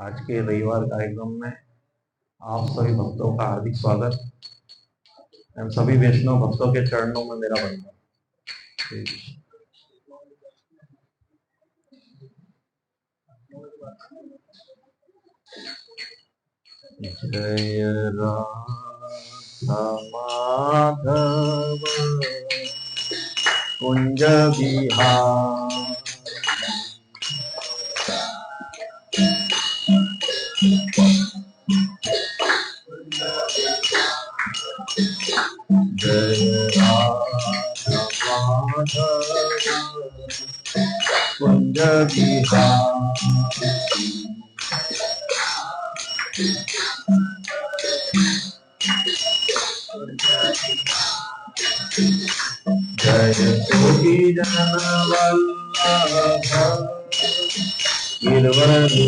आज के रविवार कार्यक्रम में आप सभी भक्तों का हार्दिक स्वागत एवं सभी वैष्णव भक्तों के चरणों में मेरा वंदन। जय राधा माधव कुंज बिहार जय राधा माधव कुंज बिहार जय गोपी जन वल्लभ गिरवरधारी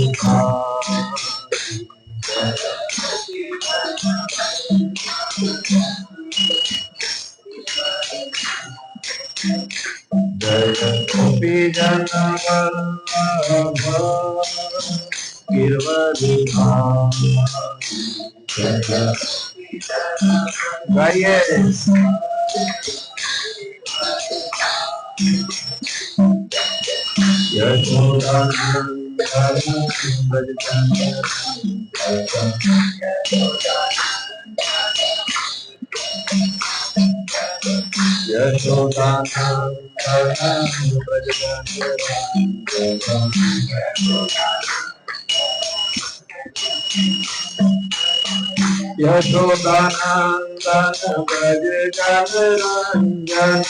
जय गोपी जन वल्लभ गिरवरधारी गाइए यशोदानंदन ब्रज जन रंजन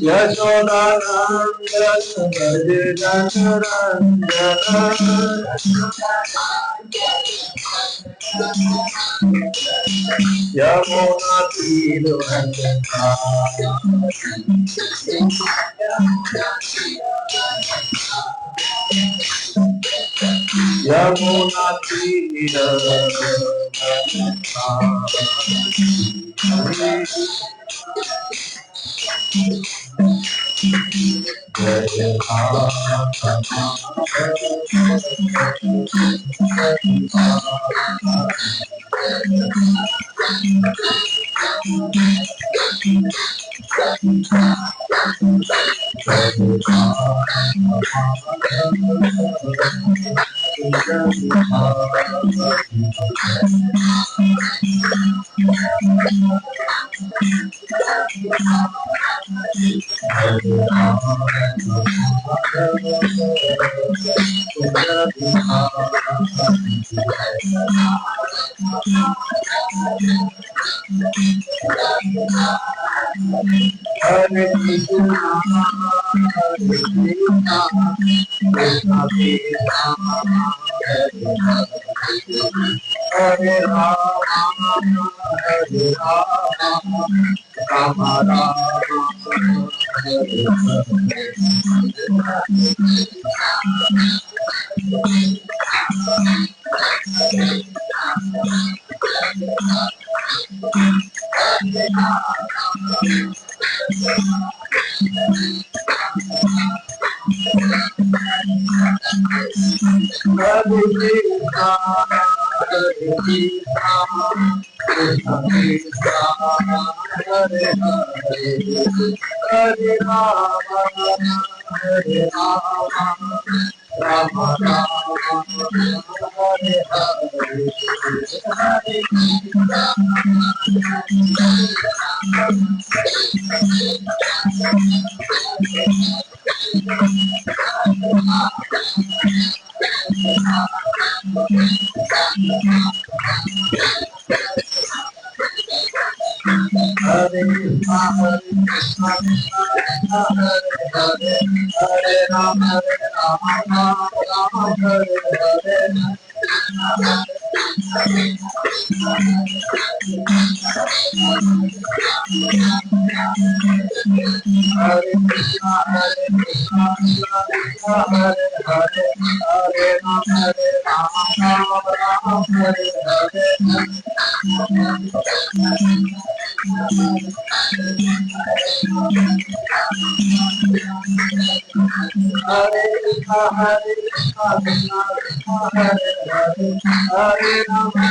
यशोदानंदन ब्रज जन रंजन यमुना तीर यमुना तीर जय हरे कृष्णा कृष्णा कृष्णा हरे राम राम राम हरे Ram Hare Hare Ram Ram Hare Hare Hare Krishna Krishna Hare Hare Hare Ram Ram Hare Hare Hare Krishna Krishna Krishna Hare Hare Hare Rama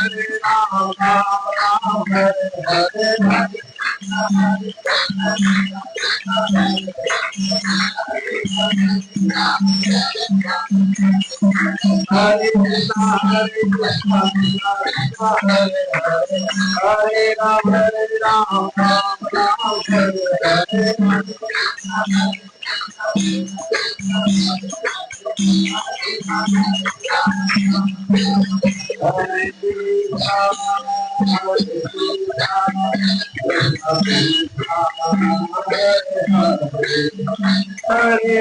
Rama Rama Hare Hare Hare Krishna Krishna Krishna Hare Hare Hare Rama Rama Rama Hare Hare Hare Krishna Hare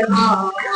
Rama Rama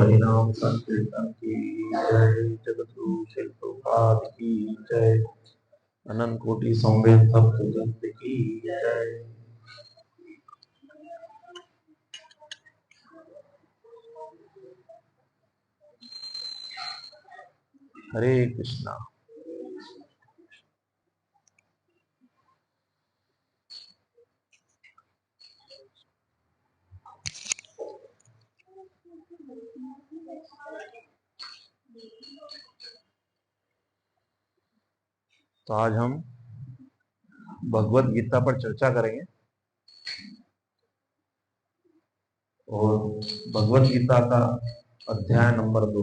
हरिनाम संकीर्तन की जय, जगतगुरु श्री प्रभुपाद की जय, अनंत कोटि संवेद भक्त जंत की जय। हरे कृष्णा। तो आज हम भगवत गीता पर चर्चा करेंगे और भगवत गीता का अध्याय नंबर 2,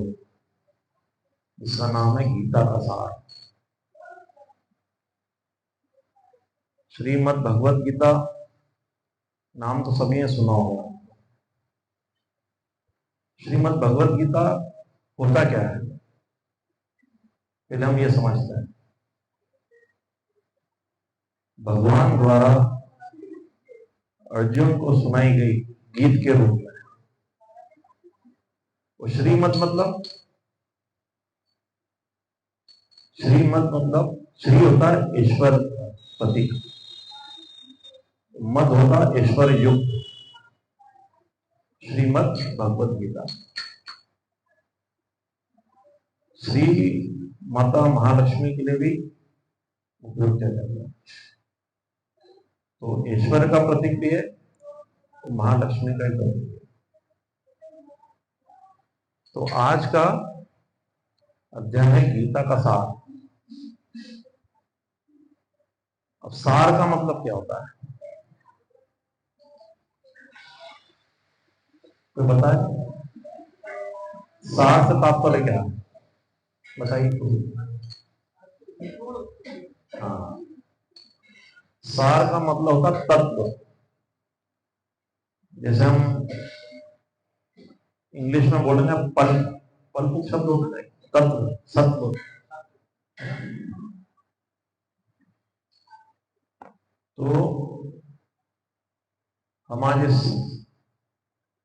जिसका नाम है गीता का सार। श्रीमद् भगवत गीता नाम तो सभी ने सुना होगा। श्रीमद् भगवत गीता होता क्या है, पहले हम ये समझते हैं। भगवान द्वारा अर्जुन को सुनाई गई गीत के रूप में। वो श्रीमद् मतलब श्री होता है ईश्वर, प्रतीक। मद होता ईश्वर युक्त, श्रीमद् भगवत गीता। श्री माता महालक्ष्मी के लिए भी उपयोग किया जाता है। तो ईश्वर का प्रतीक भी है, तो महालक्ष्मी का ही प्रतीक है। तो आज का अध्याय है गीता का सार। अब सार का मतलब क्या होता है, कोई बताए? सार से तात्पर्य क्या है, बताइए। हाँ, सार का मतलब होता है तत्व। जैसे हम इंग्लिश में बोलेंगे पल्प, पल्प शब्द होता है तत्व, सत्व। तो हमारे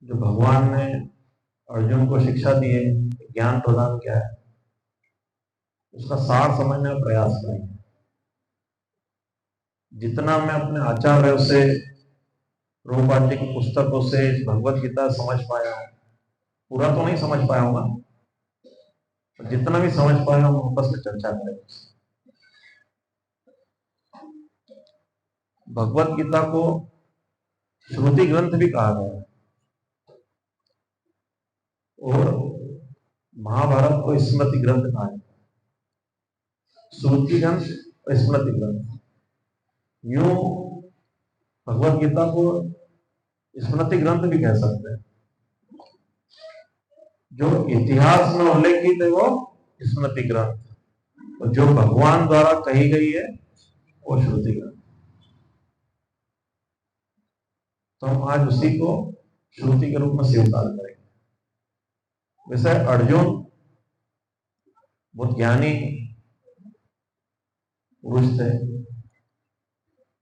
जो भगवान ने अर्जुन को शिक्षा दी है, ज्ञान प्रदान किया है, उसका सार समझने का प्रयास करेंगे। जितना मैं अपने आचार्यों से, प्रभुपाद की पुस्तकों से भगवत गीता समझ पाया हूं, पूरा तो नहीं समझ पाया हूँ, जितना भी समझ पाया हूं आपस में चर्चा करेंगे। भगवत गीता को श्रुति ग्रंथ भी कहा गया है और महाभारत को स्मृति ग्रंथ कहा है। श्रुति ग्रंथ और स्मृति ग्रंथ, यूं भगवत गीता को स्मृति ग्रंथ भी कह सकते हैं। जो इतिहास में उल्लेखित है वो स्मृति ग्रंथ, और जो भगवान द्वारा कही गई है वो श्रुति ग्रंथ। तो हम आज उसी को श्रुति के रूप में स्वीकार करेंगे। वैसे अर्जुन बहुत ज्ञानी पुरुष थे,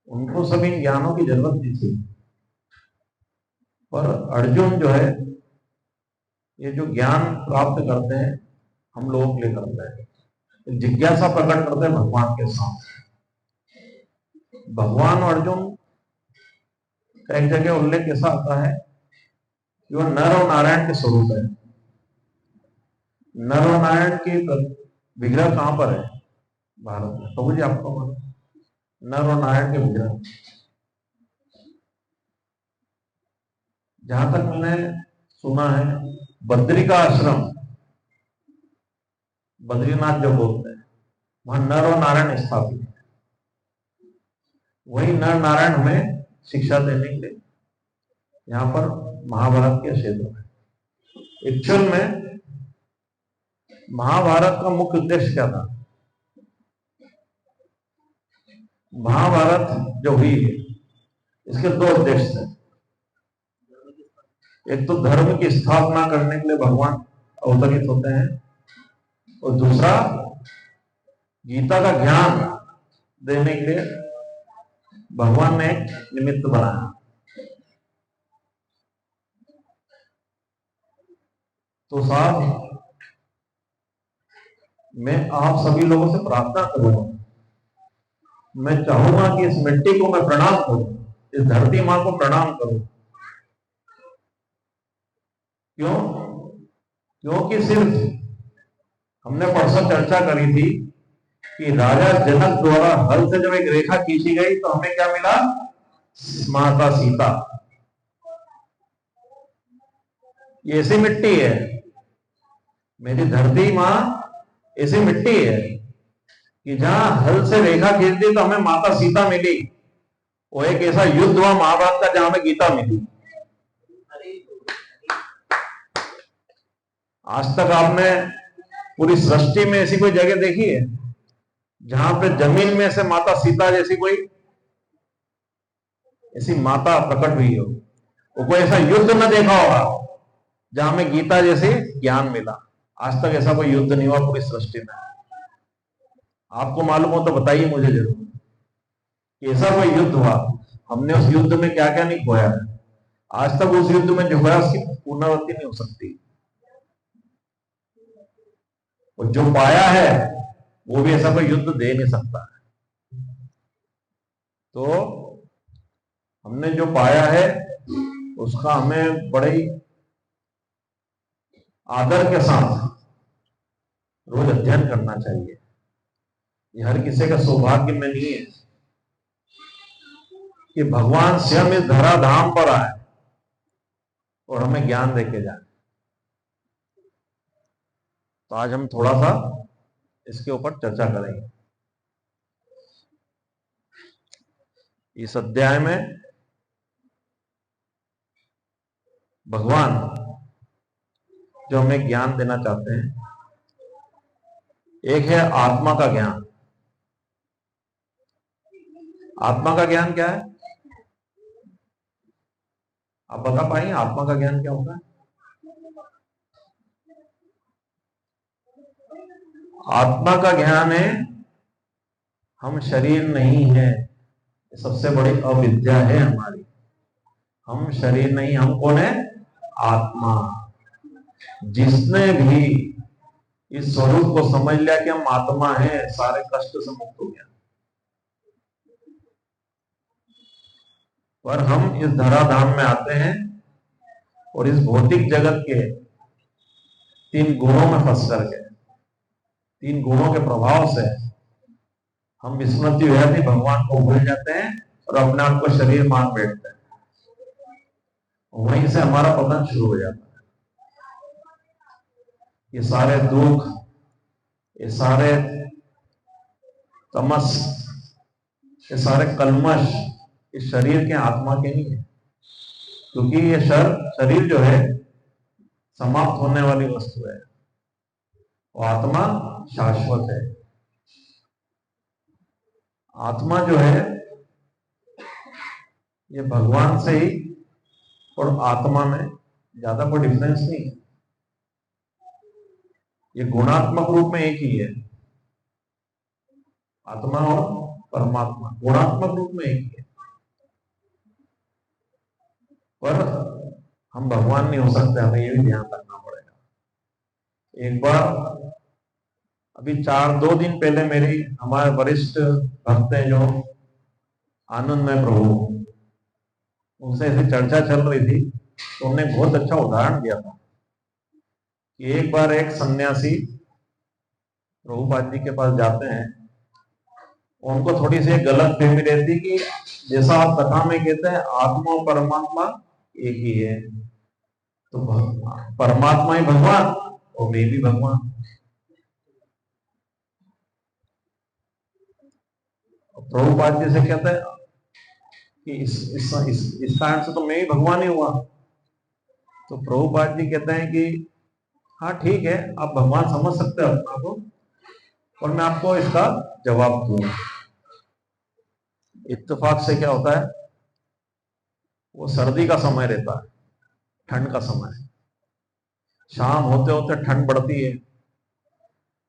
उनको सभी ज्ञानों की जरूरत नहीं थी, पर अर्जुन जो है ये जो ज्ञान प्राप्त करते हैं हम लोगों के लिए करते हैं, जिज्ञासा प्रकट करते हैं भगवान के साथ। भगवान अर्जुन का एक जगह उल्लेख ऐसा आता है कि वो नर और नारायण के स्वरूप है। नर और नारायण के विग्रह कहां पर है भारत में? प्रभु जी आपको नर और नारायण के विग्रह, जहां तक मैंने सुना है, बद्री का आश्रम, बद्रीनाथ जो बोलते हैं, वहां नर और नारायण स्थापित है। वही नर नारायण हमें शिक्षा देने के लिए यहां पर महाभारत के क्षेत्र में। एक्चुअल में महाभारत का मुख्य उद्देश्य क्या था? महाभारत जो हुई है इसके दो उद्देश्य थे। एक तो धर्म की स्थापना करने के लिए भगवान अवतरित होते हैं, और दूसरा गीता का ज्ञान देने के लिए भगवान ने एक निमित्त बनाया। तो साहब, मैं आप सभी लोगों से प्रार्थना करूंगा, मैं चाहूंगा कि इस मिट्टी को मैं प्रणाम करूं, इस धरती मां को प्रणाम करूं। क्यों? क्योंकि सिर्फ हमने परसों चर्चा करी थी कि राजा जनक द्वारा हल से जब एक रेखा खींची गई तो हमें क्या मिला? माता सीता। ये ऐसी मिट्टी है, मेरी धरती मां ऐसी मिट्टी है कि जहां हल से रेखा खींच दी तो हमें माता सीता मिली। वो एक ऐसा युद्ध हुआ महाभारत का जहां हमें गीता मिली। आज तक आपने पूरी सृष्टि में ऐसी कोई जगह देखी है जहां पे जमीन में से माता सीता जैसी कोई ऐसी माता प्रकट हुई हो? वो कोई ऐसा युद्ध न देखा होगा जहां में गीता जैसे ज्ञान मिला। आज तक ऐसा कोई युद्ध नहीं हुआ पूरी सृष्टि में। आपको मालूम हो तो बताइए मुझे जरूर, ऐसा कोई युद्ध हुआ, हमने उस युद्ध में क्या क्या नहीं खोया है। आज तक उस युद्ध में जो हुआ उसकी पुनरावृत्ति नहीं हो सकती, और जो पाया है वो भी ऐसा कोई युद्ध दे नहीं सकता। तो हमने जो पाया है उसका हमें बड़े आदर के साथ रोज अध्ययन करना चाहिए। ये हर किसी का सौभाग्य में नहीं है कि भगवान स्वयं इस धराधाम पर आए और हमें ज्ञान देके जाए। तो आज हम थोड़ा सा इसके ऊपर चर्चा करेंगे। इस अध्याय में भगवान जो हमें ज्ञान देना चाहते हैं, एक है आत्मा का ज्ञान। आत्मा का ज्ञान क्या है? आप बता पाएंगे आत्मा का ज्ञान क्या होता है? आत्मा का ज्ञान है हम शरीर नहीं है। सबसे बड़ी अविद्या है हमारी। हम शरीर नहीं, हम कौन है? आत्मा। जिसने भी इस स्वरूप को समझ लिया कि हम आत्मा है, सारे कष्ट से मुक्त हो गया। पर हम इस धराधाम में आते हैं और इस भौतिक जगत के 3 गुणों में फंस करके, 3 गुणों के प्रभाव से हम विस्मृति व्याधि भगवान को भूल जाते हैं और अपने आप को शरीर मान बैठते हैं। वहीं से हमारा पतन शुरू हो जाता है। ये सारे दुख, ये सारे तमस, ये सारे कलमश इस शरीर के आत्मा के नहीं है। क्योंकि ये शरीर जो है समाप्त होने वाली वस्तु है, वो आत्मा शाश्वत है। आत्मा जो है ये भगवान से ही और आत्मा में ज्यादा कोई डिफरेंस नहीं है। ये गुणात्मक रूप में एक ही है। आत्मा और परमात्मा गुणात्मक रूप में एक ही है। पर हम भगवान नहीं हो सकते, हमें ये भी ध्यान रखना पड़ेगा। एक बार अभी 2 दिन पहले मेरी हमारे वरिष्ठ भक्त हैं जो आनंदमय प्रभु, उनसे ऐसी चर्चा चल रही थी तो उन्होंने बहुत अच्छा उदाहरण दिया था कि एक बार एक सन्यासी प्रभुपाद जी के पास जाते हैं। उनको थोड़ी सी गलत फहमी रहती कि जैसा आप कथा में कहते हैं आत्मा और परमात्मा एक ही है, तो परमात्मा ही भगवान और मैं भी भगवान। प्रभुपाद जी से कहते हैं कि इस कारण से तो मैं ही भगवान ही हुआ। तो प्रभुपाद जी कहते हैं कि हाँ ठीक है, आप भगवान समझ सकते हो अपना को, और मैं आपको इसका जवाब दूंगा। इत्तेफाक से क्या होता है, वो सर्दी का समय रहता है, ठंड का समय। शाम होते होते ठंड बढ़ती है,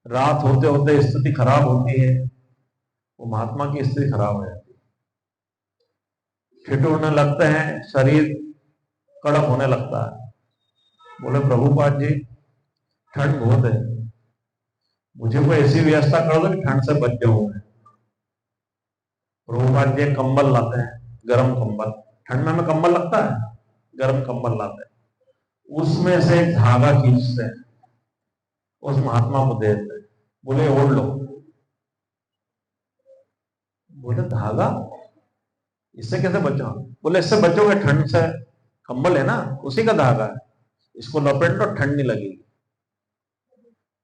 रात होते होते स्थिति खराब होती है। वो महात्मा की स्थिति खराब हो जाती है, ठिठुरने लगते हैं, शरीर कड़क होने लगता है। बोले प्रभुपाद जी ठंड बहुत है, मुझे कोई ऐसी व्यवस्था कर दो कि ठंड से बच जाऊं मैं। प्रभुपाद जी कंबल लाते हैं, गर्म कंबल। ठंड में हमें कंबल लगता है, गर्म कंबल लाते हैं। उसमें से एक धागा खींचते हैं, उस महात्मा को देते हैं, बोले ओढ़ लो। बोले धागा, इससे कैसे बचाओ? बोले इससे बचोगे ठंड से, कंबल है ना उसी का धागा है, इसको लपेट लो ठंड नहीं लगेगी।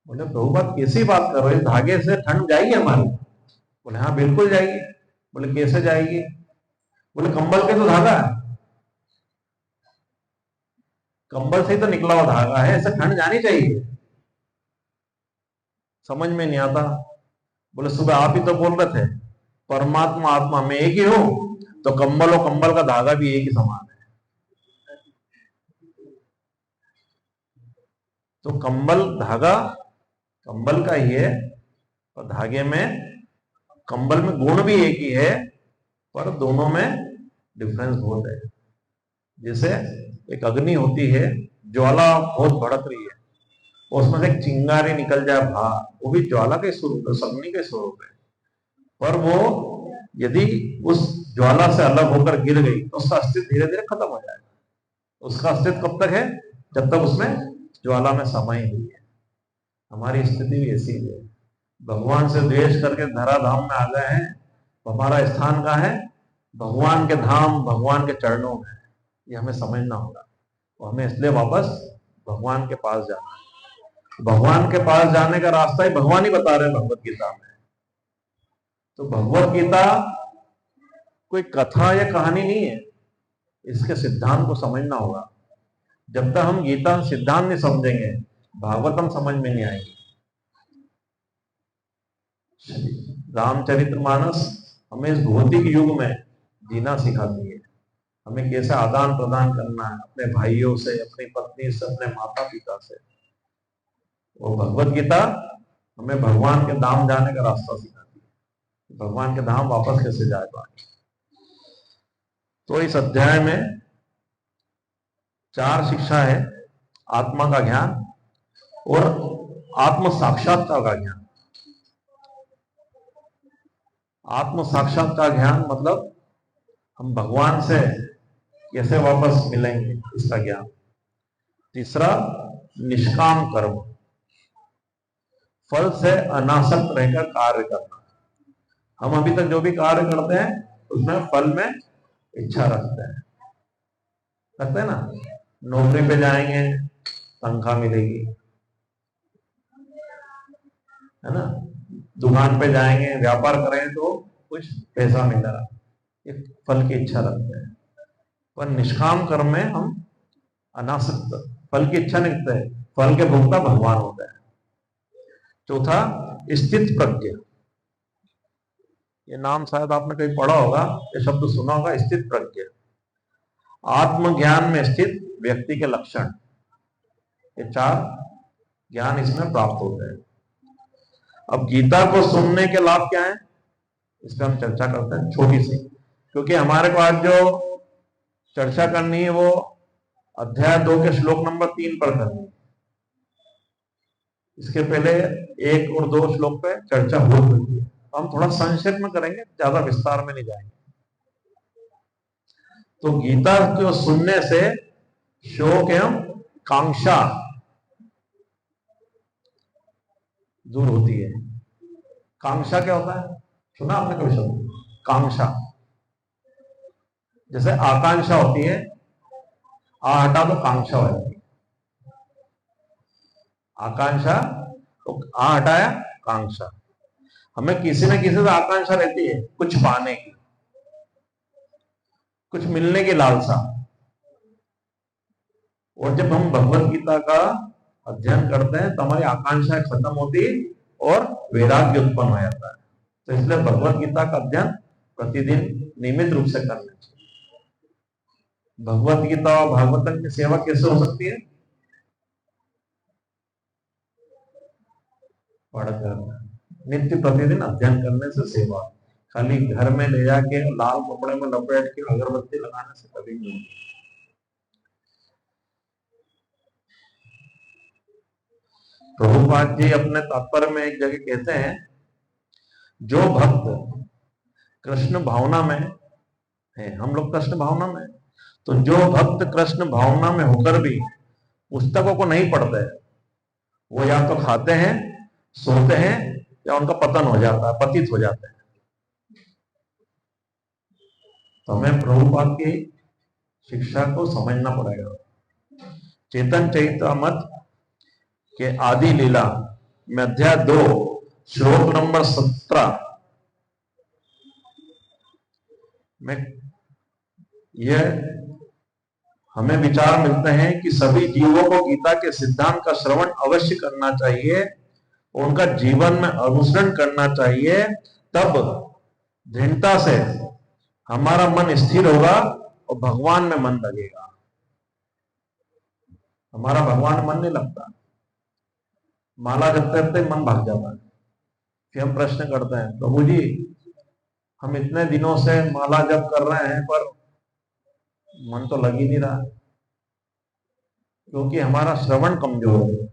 बोले प्रभुपाद कैसी बात कर रहे हो, धागे से ठंड जाएगी हमारी? बोले हाँ बिल्कुल जाएगी। बोले कैसे जाएगी? बोले कंबल के तो धागा है, कंबल से ही तो निकला हुआ धागा है, ऐसे ठंड जानी चाहिए। समझ में नहीं आता। बोले सुबह आप ही तो बोल रहे थे परमात्मा आत्मा में एक ही हो, तो कंबल और कंबल का धागा भी एक ही समान है। तो कंबल धागा कंबल का ही है, और धागे में, कंबल में गुण भी एक ही है, पर दोनों में डिफरेंस बहुत है। जैसे एक अग्नि होती है, ज्वाला बहुत भड़क रही है, उसमें से एक चिंगारी निकल जाए बाहर, वो भी ज्वाला के स्वरूप है, अग्नि के स्वरूप है। पर वो यदि उस ज्वाला से अलग होकर गिर गई तो उसका अस्तित्व धीरे धीरे खत्म हो जाएगा। उसका अस्तित्व कब तक है? जब तक उसमें ज्वाला में समाई हुई है। हमारी स्थिति भी ऐसी ही है। भगवान से द्वेष करके धराधाम में आ गए हैं, तो हमारा स्थान कहाँ है? भगवान के धाम, भगवान के चरणों में। ये हमें समझना होगा। और हमें इसलिए वापस भगवान के पास जाना है। भगवान के पास जाने का रास्ता ही भगवान ही बता रहे हैं भगवत गीता में। तो भगवत गीता कोई कथा या कहानी नहीं है, इसके सिद्धांत को समझना होगा। जब तक हम गीता सिद्धांत नहीं समझेंगे, भागवतम समझ में नहीं आएगी। रामचरितमानस हमें इस भौतिक युग में जीना सिखाती है। हमें कैसे आदान प्रदान करना है अपने भाइयों से, अपनी पत्नी से, अपने माता पिता से। वो भगवत गीता हमें भगवान के धाम जाने का रास्ता सिखाती है। भगवान के धाम वापस कैसे जाए पाए। तो इस अध्याय में 4 शिक्षा है। आत्मा का ज्ञान और आत्म साक्षात्कार का ज्ञान। आत्म साक्षात्कार ज्ञान मतलब हम भगवान से कैसे वापस मिलेंगे, इसका ज्ञान। तीसरा, निष्काम कर्म, फल से अनासक्त रहकर कार्य करना। हम अभी तक जो भी कार्य करते हैं उसमें फल में इच्छा रखते हैं ना। नौकरी पे जाएंगे, तनख्वाह मिलेगी, है ना। दुकान पे जाएंगे, व्यापार करेंगे तो कुछ पैसा मिलेगा, ये फल की इच्छा रखते हैं। पर निष्काम कर्म में हम अनासक्त, फल की इच्छा नहीं रखते, फल के भोक्ता भगवान होते हैं। चौथा, स्थित प्रज्ञ। ये नाम शायद आपने कहीं पढ़ा होगा, ये शब्द सुना होगा, स्थित प्रज्ञ। आत्मज्ञान में स्थित व्यक्ति के लक्षण। ये 4 ज्ञान इसमें प्राप्त होते हैं। अब गीता को सुनने के लाभ क्या है, इस पर हम चर्चा करते हैं छोटी सी, क्योंकि हमारे को आज जो चर्चा करनी है वो अध्याय 2 के श्लोक नंबर 3 पर करनी है। इसके पहले 1 और 2 श्लोक पे चर्चा हो चुकी है। हम थोड़ा संक्षेप में करेंगे, ज्यादा विस्तार में नहीं जाएंगे। तो गीता को सुनने से शोक एवं कांक्षा दूर होती है। कांक्षा क्या होता है, सुना आपने कभी शब्द कांक्षा? जैसे आकांक्षा होती है, आ हटा तो कांक्षा हो जाती है। आकांक्षा तो आ हटाया कांक्षा। हमें किसी न किसी से आकांक्षा रहती है, कुछ पाने की, कुछ मिलने की लालसा। और जब हम भगवत गीता का अध्ययन करते हैं तो हमारी आकांक्षाएं खत्म होती और वैराग्य उत्पन्न हो जाता है। तो इसलिए भगवत गीता का अध्ययन प्रतिदिन नियमित रूप से करना चाहिए। भगवत गीता और भागवतम की सेवा कैसे हो सकती है? पढ़कर, नित्य प्रतिदिन अध्ययन करने से सेवा। खाली घर में ले जाके लाल कपड़े में लपेट के अगरबत्ती लगाने से कभी नहीं होगी। प्रभुपाद जी अपने तात्पर्य में एक जगह कहते हैं, जो भक्त कृष्ण भावना में है, हम लोग कृष्ण भावना में, तो जो भक्त कृष्ण भावना में होकर भी पुस्तकों को नहीं पढ़ते, वो या तो खाते हैं, सोते हैं, या उनका पतन हो जाता है, पतित हो जाते हैं। तो हमें प्रभुपाद की शिक्षा को समझना पड़ेगा। चेतन चैतमत के आदि लीला में अध्याय 2 श्लोक नंबर 17 में यह हमें विचार मिलते हैं कि सभी जीवों को गीता के सिद्धांत का श्रवण अवश्य करना चाहिए, उनका जीवन में अनुसरण करना चाहिए। तब दृढ़ता से हमारा मन स्थिर होगा और भगवान में मन लगेगा। हमारा भगवान मन नहीं लगता, माला जपते जपते मन भाग जाता है। फिर हम प्रश्न करते हैं, प्रभु जी हम इतने दिनों से माला जप कर रहे हैं पर मन तो लग ही नहीं रहा, क्योंकि हमारा श्रवण कमजोर है,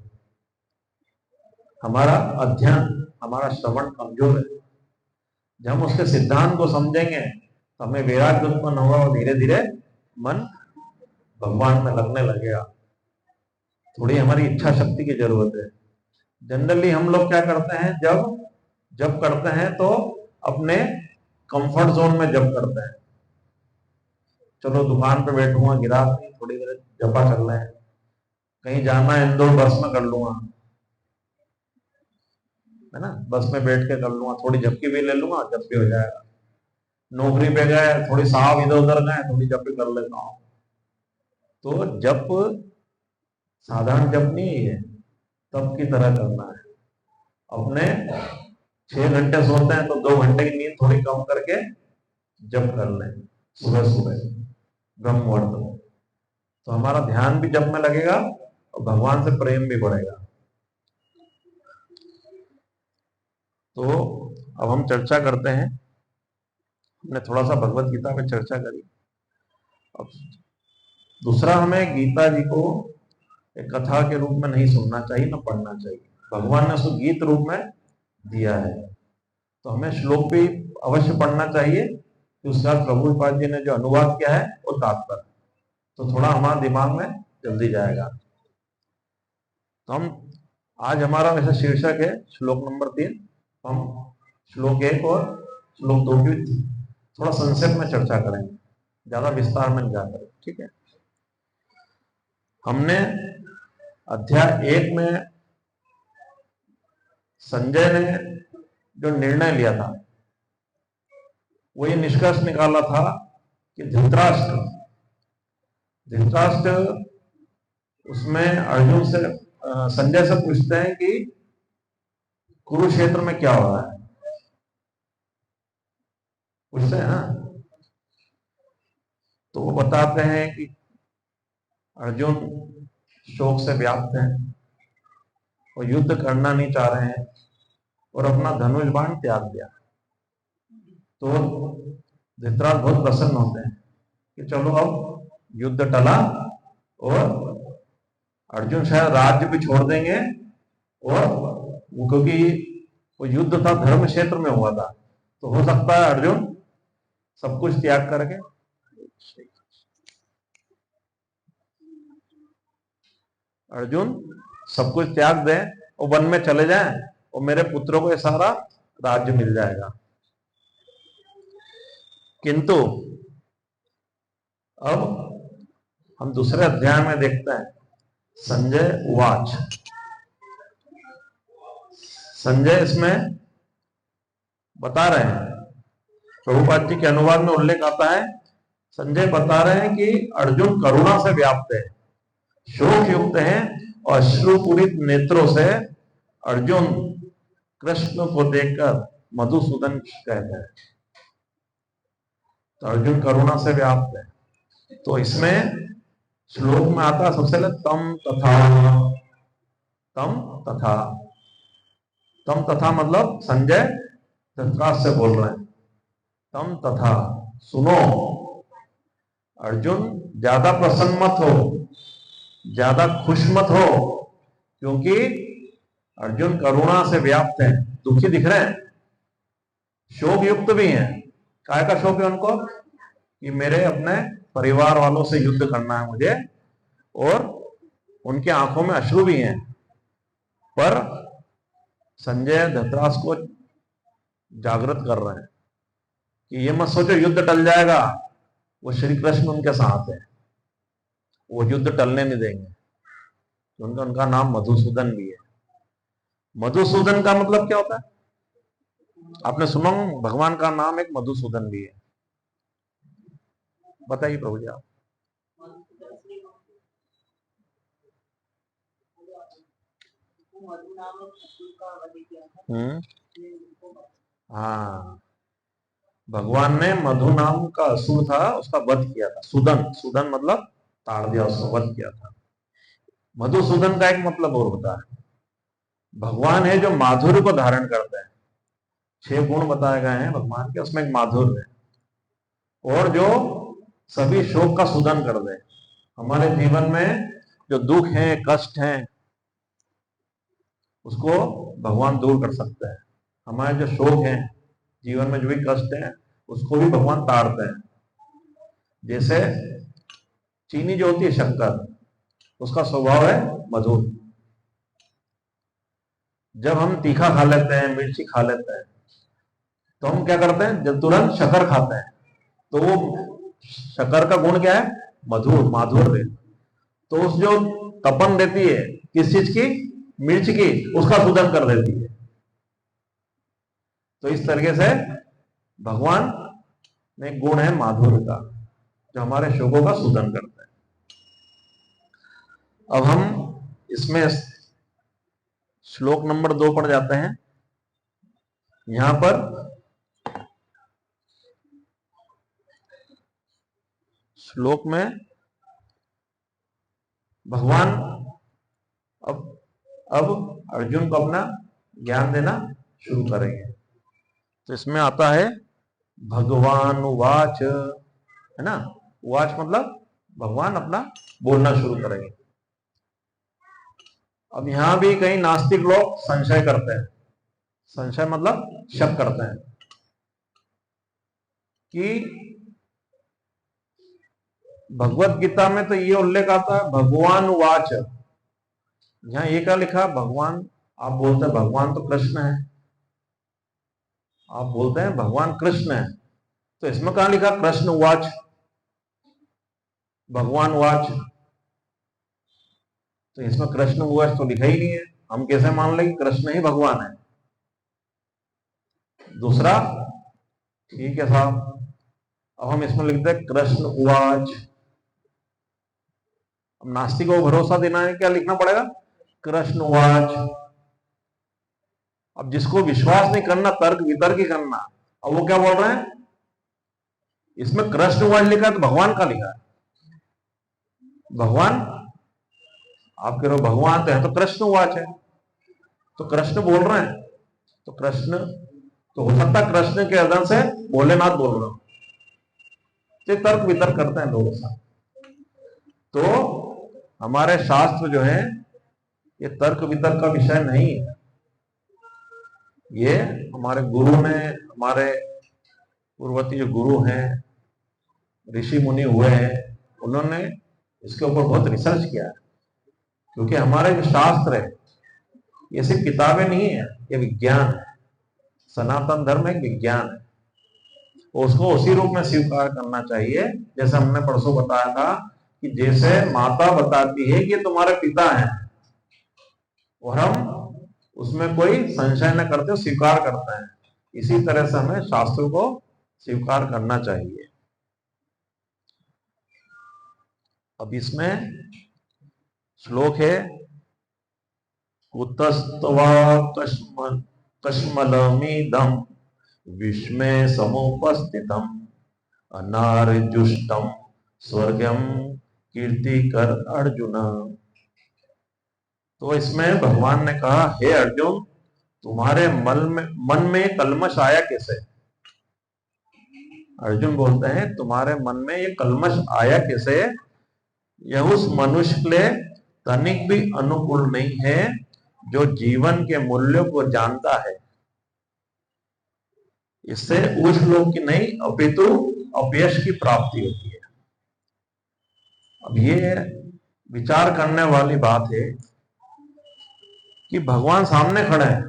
हमारा अध्ययन, हमारा श्रवण कमजोर है। जब हम उसके सिद्धांत को समझेंगे तो हमें वैराग्य उत्पन्न होगा और धीरे धीरे मन भगवान में लगने लगेगा। थोड़ी हमारी इच्छा शक्ति की जरूरत है। जनरली हम लोग क्या करते हैं, जब करते हैं तो अपने कंफर्ट जोन में जब करते हैं। चलो दुकान पे बैठूंगा, गिराक नहीं, थोड़ी देर जपा कर ले, कहीं जाना है इंदौर बस में कर लूंगा, है ना, बस में बैठ के कर लूंगा, थोड़ी झपकी भी ले लूंगा, जप भी हो जाएगा। नौकरी पे गए, थोड़ी साहब इधर उधर गए, थोड़ी जप भी कर लेता हूँ। तो जप साधारण जप नहीं है, तप की तरह करना है। अपने 6 घंटे सोते हैं तो 2 घंटे की नींद थोड़ी कम करके जप कर लें सुबह सुबह ब्रह्म मुहूर्त में, तो हमारा ध्यान भी जप में लगेगा और भगवान से प्रेम भी बढ़ेगा। तो अब हम चर्चा करते हैं। हमने थोड़ा सा भगवत गीता पे चर्चा करी। अब दूसरा, हमें गीता जी को एक कथा के रूप में नहीं सुनना चाहिए, न पढ़ना चाहिए। भगवान ने उसको गीत रूप में दिया है, तो हमें श्लोक भी अवश्य पढ़ना चाहिए कि उसके बाद प्रभुपाद जी ने जो अनुवाद किया है वो तात्पर्य, तो थोड़ा हमारे दिमाग में जल्दी जाएगा। तो हम आज हमारा वैसा शीर्षक है श्लोक नंबर 3। हम श्लोक 1 और श्लोक 2 की थोड़ा संक्षेप में चर्चा करेंगे, ज्यादा विस्तार में नहीं जाकर, ठीक है। हमने अध्याय 1 में संजय ने जो निर्णय लिया था वो ये निष्कर्ष निकाला था कि धृतराष्ट्र उसमें अर्जुन से संजय से पूछते हैं कि कुरुक्षेत्र में क्या हो रहा है, पूछते हैं ना, तो वो बताते हैं कि अर्जुन शोक से व्याप्त हैं और युद्ध करना नहीं चाह रहे हैं और अपना धनुष बाण त्याग दिया। तो धृतराष्ट्र बहुत प्रसन्न होते हैं कि चलो अब युद्ध टला और अर्जुन शायद राज्य भी छोड़ देंगे, और क्योंकि वो युद्ध था धर्म क्षेत्र में हुआ था, तो हो सकता है अर्जुन सब कुछ त्याग करके दें और वन में चले जाएं और मेरे पुत्रों को ये सारा राज्य मिल जाएगा। किंतु अब हम दूसरे अध्याय में देखते हैं, संजय उवाच। संजय इसमें बता रहे हैं, प्रभुपाद जी के अनुवाद में उल्लेख आता है, संजय बता रहे हैं कि अर्जुन करुणा से व्याप्त है, शोक युक्त है और अश्रुपूरित नेत्रों से अर्जुन कृष्ण को देखकर मधुसूदन कहते हैं। तो अर्जुन करुणा से व्याप्त है। तो इसमें श्लोक में आता सबसे पहले तम तथा मतलब संजय धृतराष्ट्र से बोल रहे हैं, तम तथा सुनो, अर्जुन ज्यादा प्रसन्न मत हो, ज्यादा खुश मत हो, क्योंकि अर्जुन करुणा से व्याप्त है, दुखी दिख रहे हैं, शोक युक्त भी हैं। काय का शोक है उनको कि मेरे अपने परिवार वालों से युद्ध करना है मुझे, और उनके आंखों में अश्रु भी हैं। पर संजय धृतराष्ट्र को जागृत कर रहे हैं कि ये मत सोचो युद्ध टल जाएगा, वो श्री कृष्ण उनके साथ है, वो युद्ध टलने नहीं देंगे। उनका नाम मधुसूदन भी है। मधुसूदन का मतलब क्या होता है आपने सुना, भगवान का नाम एक मधुसूदन भी है। बताइए प्रभु जी आप। हाँ, भगवान ने मधु नाम का असुर था, उसका वध किया था। सुदन मतलब ताड़ दिया, उसको वध किया था। मधुसूदन का एक मतलब और होता है, भगवान है जो माधुर्य को धारण करते हैं। 6 गुण बताए गए हैं भगवान के, उसमें एक माधुर्य है, और जो सभी शोक का सुदन कर दे। हमारे जीवन में जो दुख है, कष्ट है, उसको भगवान दूर कर सकते हैं। हमारे जो शोक हैं जीवन में, जो भी कष्ट है, उसको भी भगवान ताड़ते हैं। जैसे चीनी जो होती है, शक्कर, उसका स्वभाव है मधुर। जब हम तीखा खा लेते हैं, मिर्ची खा लेते हैं, तो हम क्या करते हैं, जब तुरंत शक्कर खाते हैं, तो वो शक्कर का गुण क्या है, मधुर, माधुर्य। तो उस जो तपन देती है किस चीज की, मिर्च की, उसका शोधन कर देती है। तो इस तरीके से भगवान में गुण है माधुर्य का, जो हमारे शोकों का शोधन करता है। अब हम इसमें श्लोक नंबर 2 पर जाते हैं। यहां पर श्लोक में भगवान अब अर्जुन को अपना ज्ञान देना शुरू करेंगे। तो इसमें आता है भगवान उवाच, है ना। उवाच मतलब भगवान अपना बोलना शुरू करेंगे। अब यहां भी कई नास्तिक लोग संशय करते हैं। संशय मतलब शक करते हैं कि भगवत गीता में तो ये उल्लेख आता है भगवान उवाच, यहां ये क्या लिखा, भगवान, आप बोलते हैं भगवान तो कृष्ण है, आप बोलते हैं भगवान कृष्ण है, तो इसमें कहां लिखा कृष्ण उवाच, भगवान उवाच? तो इसमें कृष्ण उवाच तो लिखा ही नहीं है। हम कैसे मान लें कि कृष्ण ही भगवान है? दूसरा, ठीक है साहब, अब हम इसमें लिखते हैं कृष्ण उवाच। अब नास्तिकों को भरोसा देना है, क्या लिखना पड़ेगा, कृष्ण उवाच। अब जिसको विश्वास नहीं करना, तर्क वितर्क ही करना, अब वो क्या बोल रहे हैं, इसमें कृष्ण उवाच लिखा है तो भगवान का लिखा है, भगवान, आप कह रहे हो भगवान तो है, तो कृष्ण उवाच है, तो कृष्ण बोल रहे हैं, तो कृष्ण तो हो सकता है कृष्ण के अदन से भोलेनाथ बोल रहे हो। तो तर्क वितर्क करते हैं लोगों से। तो हमारे शास्त्र जो है ये तर्क वितर्क का विषय नहीं है। ये हमारे गुरु ने, हमारे पूर्ववर्ती जो गुरु हैं, ऋषि मुनि हुए हैं, उन्होंने इसके ऊपर बहुत रिसर्च किया है। क्योंकि हमारे जो शास्त्र है ये सिर्फ किताबें नहीं है, ये विज्ञान है। सनातन धर्म एक विज्ञान है, उसको उसी रूप में स्वीकार करना चाहिए। जैसे हमने परसों बताया था कि जैसे माता बताती है कि तुम्हारे पिता हैं, और हम उसमें कोई संशय न करते, स्वीकार करते हैं, इसी तरह से हमें शास्त्रों को स्वीकार करना चाहिए। अब इसमें श्लोक है कुतस्तवा कश्मलमिदं विस्मे समुपस्थितम् अनार्जुष्टम स्वर्गम कीर्तिकर अर्जुन। तो इसमें भगवान ने कहा, हे अर्जुन, तुम्हारे मन में कलमश आया कैसे? अर्जुन बोलते हैं तुम्हारे मन में ये कलमश आया कैसे? यह उस मनुष्य के लिए तनिक भी अनुकूल नहीं है जो जीवन के मूल्यों को जानता है। इससे उच्च लोक की नहीं अपितु अपयश की प्राप्ति होती है। अब ये विचार करने वाली बात है कि भगवान सामने खड़े हैं,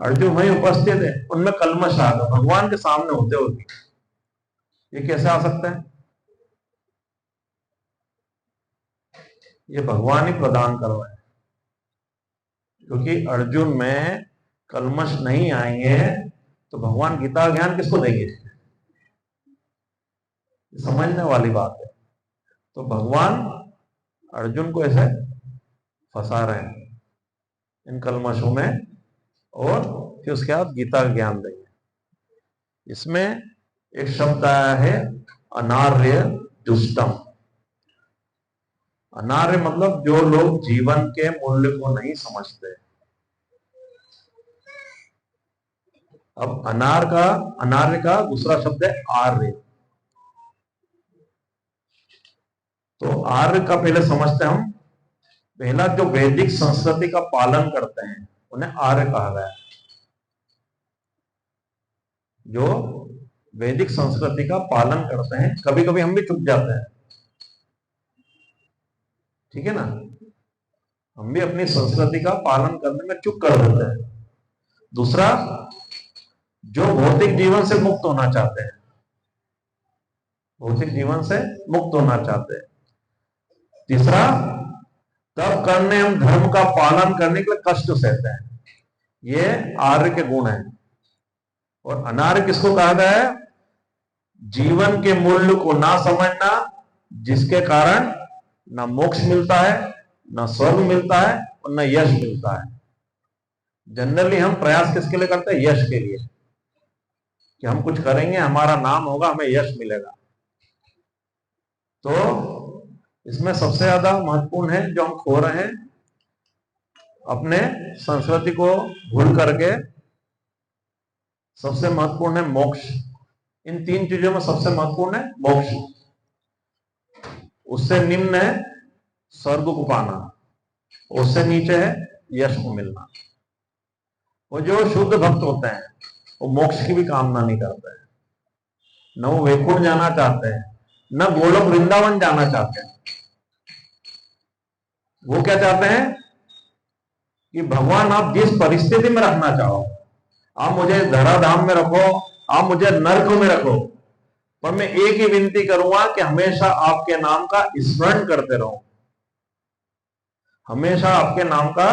अर्जुन वहीं उपस्थित है, उनमें कलमश आ गया भगवान के सामने होते हुए, ये कैसे आ सकता है? ये भगवान ही प्रदान करवाए, क्योंकि अर्जुन में कलमश नहीं आएंगे तो भगवान गीता ज्ञान किसको देंगे? समझने वाली बात है। तो भगवान अर्जुन को ऐसे फंसा रहे हैं इन कलमशों में, और फिर उसके बाद गीता ज्ञान देंगे। इसमें एक शब्द आया है अनार्य दुष्टम। अनार्य मतलब जो लोग जीवन के मूल्य को नहीं समझते। अब अनार्य का दूसरा शब्द है आर्य। तो आर्य का पहले समझते हैं हम। पहला, जो वैदिक संस्कृति का पालन करते हैं उन्हें आर्य कहा गया। जो वैदिक संस्कृति का पालन करते हैं। कभी कभी हम भी चुक जाते हैं, ठीक है ना, हम भी अपनी संस्कृति का पालन करने में चुक कर देते हैं। दूसरा, जो भौतिक जीवन से मुक्त होना चाहते हैं, भौतिक जीवन से मुक्त होना चाहते हैं। तीसरा, तप करने एवं धर्म का पालन करने के लिए कष्ट सहते हैं। ये आर्य के गुण हैं। और अनार्य किसको कहा गया है? जीवन के मूल्य को ना समझना, जिसके कारण ना मोक्ष मिलता है, ना स्वर्ग मिलता है और ना यश मिलता है। जनरली हम प्रयास किसके लिए करते हैं? यश के लिए, कि हम कुछ करेंगे, हमारा नाम होगा, हमें यश मिलेगा। तो इसमें सबसे ज्यादा महत्वपूर्ण है जो हम खो रहे हैं, अपने संस्कृति को भूल करके। सबसे महत्वपूर्ण है मोक्ष। इन तीन चीजों में सबसे महत्वपूर्ण है मोक्ष। उससे निम्न है स्वर्ग को पाना, उससे नीचे है यश को मिलना। वो जो शुद्ध भक्त होते हैं वो मोक्ष की भी कामना नहीं करते हैं, न वो वैकुंठ जाना चाहते हैं, न गोलोक वृंदावन जाना चाहते हैं। वो क्या चाहते हैं कि भगवान आप जिस परिस्थिति में रखना चाहो, आप मुझे धराधाम में रखो, आप मुझे नरक में रखो, पर मैं एक ही विनती करूंगा कि हमेशा आपके नाम का स्मरण करते रहो, हमेशा आपके नाम का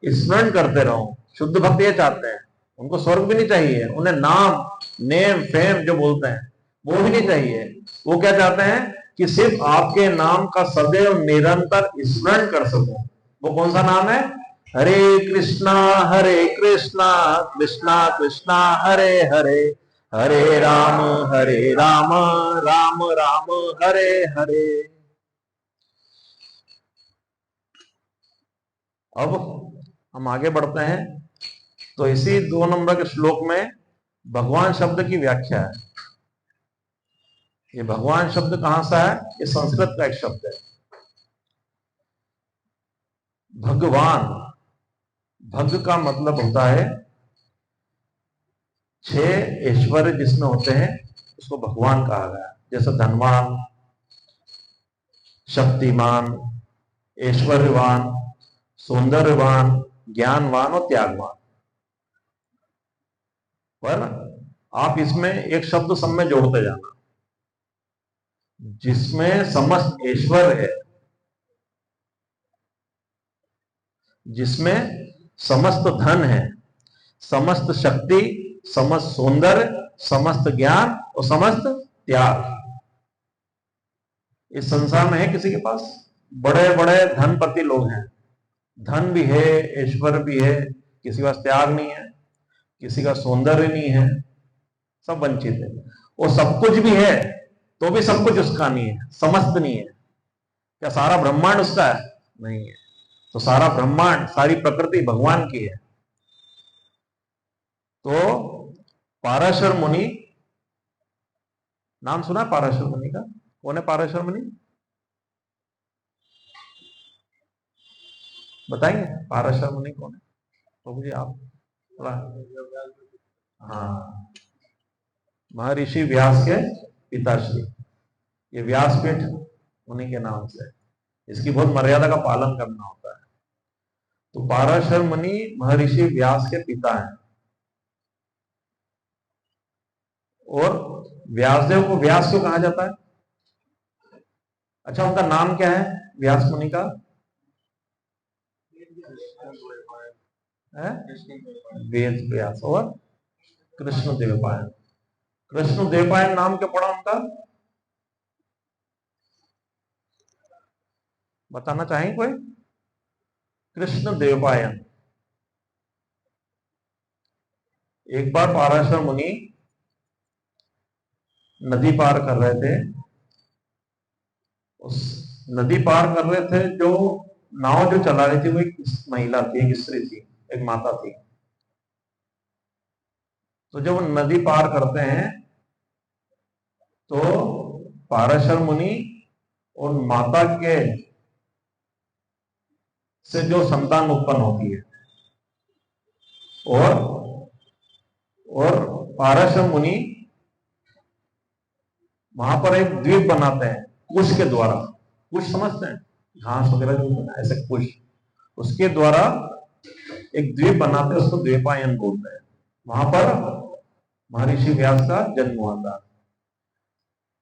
स्मरण करते रहो। शुद्ध भक्त ये चाहते हैं। उनको स्वर्ग भी नहीं चाहिए, उन्हें नाम, नेम, फेम जो बोलते हैं वो भी नहीं चाहिए। वो क्या चाहते हैं कि सिर्फ आपके नाम का सदैव निरंतर स्मरण कर सको। वो कौन सा नाम है? हरे कृष्णा कृष्णा कृष्णा हरे हरे, हरे राम राम राम हरे हरे। अब हम आगे बढ़ते हैं। तो इसी 2 नंबर के श्लोक में भगवान शब्द की व्याख्या है। ये भगवान शब्द कहां से है? ये संस्कृत का एक शब्द है। भगवान, भग का मतलब होता है 6 ऐश्वर्य जिसमें होते हैं उसको भगवान कहा गया। जैसे धनवान, शक्तिमान, ऐश्वर्यवान, सौंदर्यवान, ज्ञानवान और त्यागवान। पर आप इसमें एक शब्द सब में जोड़ते जाना, जिसमें समस्त ऐश्वर्य है, जिसमें समस्त धन है, समस्त शक्ति, समस्त सौंदर्य, समस्त ज्ञान और समस्त त्याग इस संसार में है किसी के पास? बड़े बड़े धनपति लोग हैं, धन भी है, ऐश्वर्य भी है, किसी के पास त्याग नहीं है, किसी का सौंदर्य नहीं है, सब वंचित है। और सब कुछ भी है तो भी सब कुछ उसका नहीं है, समस्त नहीं है। क्या सारा ब्रह्मांड उसका है? नहीं है। तो सारा ब्रह्मांड, सारी प्रकृति भगवान की है। तो पाराशर मुनि, नाम सुना पाराशर मुनि का? कौन है पाराशर मुनि? बताएंगे पाराशर मुनि कौन है? तो मुझे आप थोड़ा, हाँ, महर्षि व्यास के पिताश्री। ये व्यासपीठ उन्हीं के नाम से। इसकी बहुत मर्यादा का पालन करना होता है। तो पाराशर मुनि महर्षि व्यास के पिता हैं। और व्यासदेव को व्यास क्यों कहा जाता है? अच्छा, उनका नाम क्या है व्यास मुनि का? वेद व्यास और कृष्ण देवपायन। कृष्ण देवपायन नाम क्या पड़ा उनका? बताना चाहेंगे कोई? कृष्ण देवपायन। एक बार पाराशर मुनि नदी पार कर रहे थे। उस नदी पार कर रहे थे, जो नाव जो चला रही थी वो एक महिला थी, एक स्त्री थी, एक माता थी। तो जब नदी पार करते हैं तो पाराशर मुनि और माता के से जो संतान उत्पन्न होती है, और पाराशर मुनि वहां पर एक द्वीप बनाते हैं कुश के द्वारा। कुश समझते हैं, घास वगैरह जो होता है ऐसे कुश, उसके द्वारा एक द्वीप बनाते हैं, उसको द्वीपायन बोलते हैं। वहां पर महर्षि व्यास का जन्म हुआ था।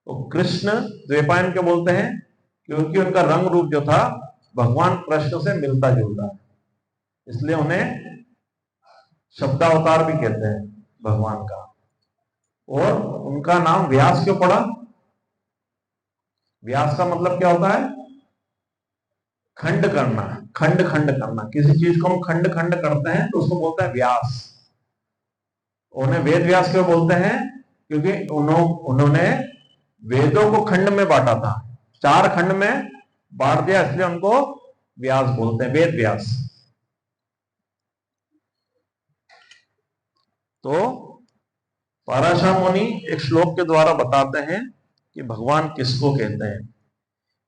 तो कृष्ण द्वीपायन क्यों बोलते हैं? क्योंकि उनका रंग रूप जो था भगवान कृष्ण से मिलता जुलता है, इसलिए उन्हें शब्दावतार भी कहते हैं भगवान का। और उनका नाम व्यास क्यों पड़ा? व्यास का मतलब क्या होता है? खंड करना, खंड खंड करना। किसी चीज को हम खंड खंड करते हैं तो उसको बोलता है व्यास। उन्हें वेद व्यास क्यों बोलते हैं? क्योंकि उन्होंने वेदों को खंड में बांटा था, 4 खंड में बांट दिया, इसलिए उनको व्यास बोलते हैं, वेद व्यास। तो पराशर मुनि एक श्लोक के द्वारा बताते हैं कि भगवान किसको कहते हैं।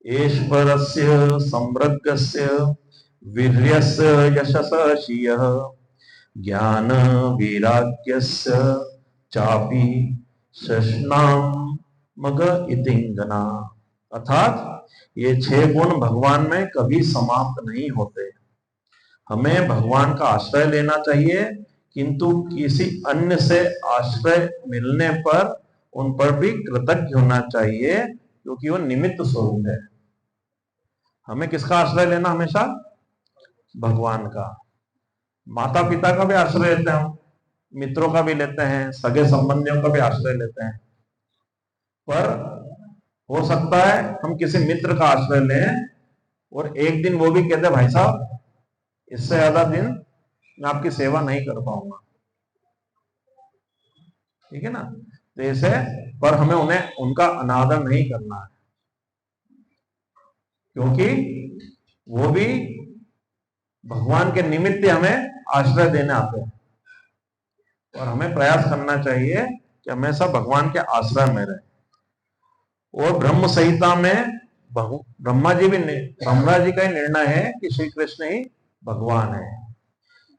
ईश्वरस्य समृद्धस्य वीर्यस्य यशस्य श्रियः ज्ञान वैराग्यस्य चापि शष्णाम मग इतिंगना। अर्थात ये 6 गुण भगवान में कभी समाप्त नहीं होते। हमें भगवान का आश्रय लेना चाहिए, किंतु किसी अन्य से आश्रय मिलने पर उन पर भी कृतज्ञ होना चाहिए, क्योंकि वो निमित्त स्वरूप है। हमें किसका आश्रय लेना? हमेशा भगवान का। माता पिता का भी आश्रय लेते हैं हम, मित्रों का भी लेते हैं, सगे संबंधियों का भी आश्रय लेते हैं। पर हो सकता है हम किसी मित्र का आश्रय लें और एक दिन वो भी कहते भाई साहब इससे ज्यादा दिन मैं आपकी सेवा नहीं कर पाऊंगा, ठीक है ना। तो ऐसे पर हमें उन्हें उनका अनादर नहीं करना है, क्योंकि वो भी भगवान के निमित्त हमें आश्रय देने आते हैं। और हमें प्रयास करना चाहिए कि हमेशा भगवान के आश्रय में रहे। और ब्रह्म संहिता में ब्रह्मा जी का ही निर्णय है कि श्री कृष्ण ही भगवान है।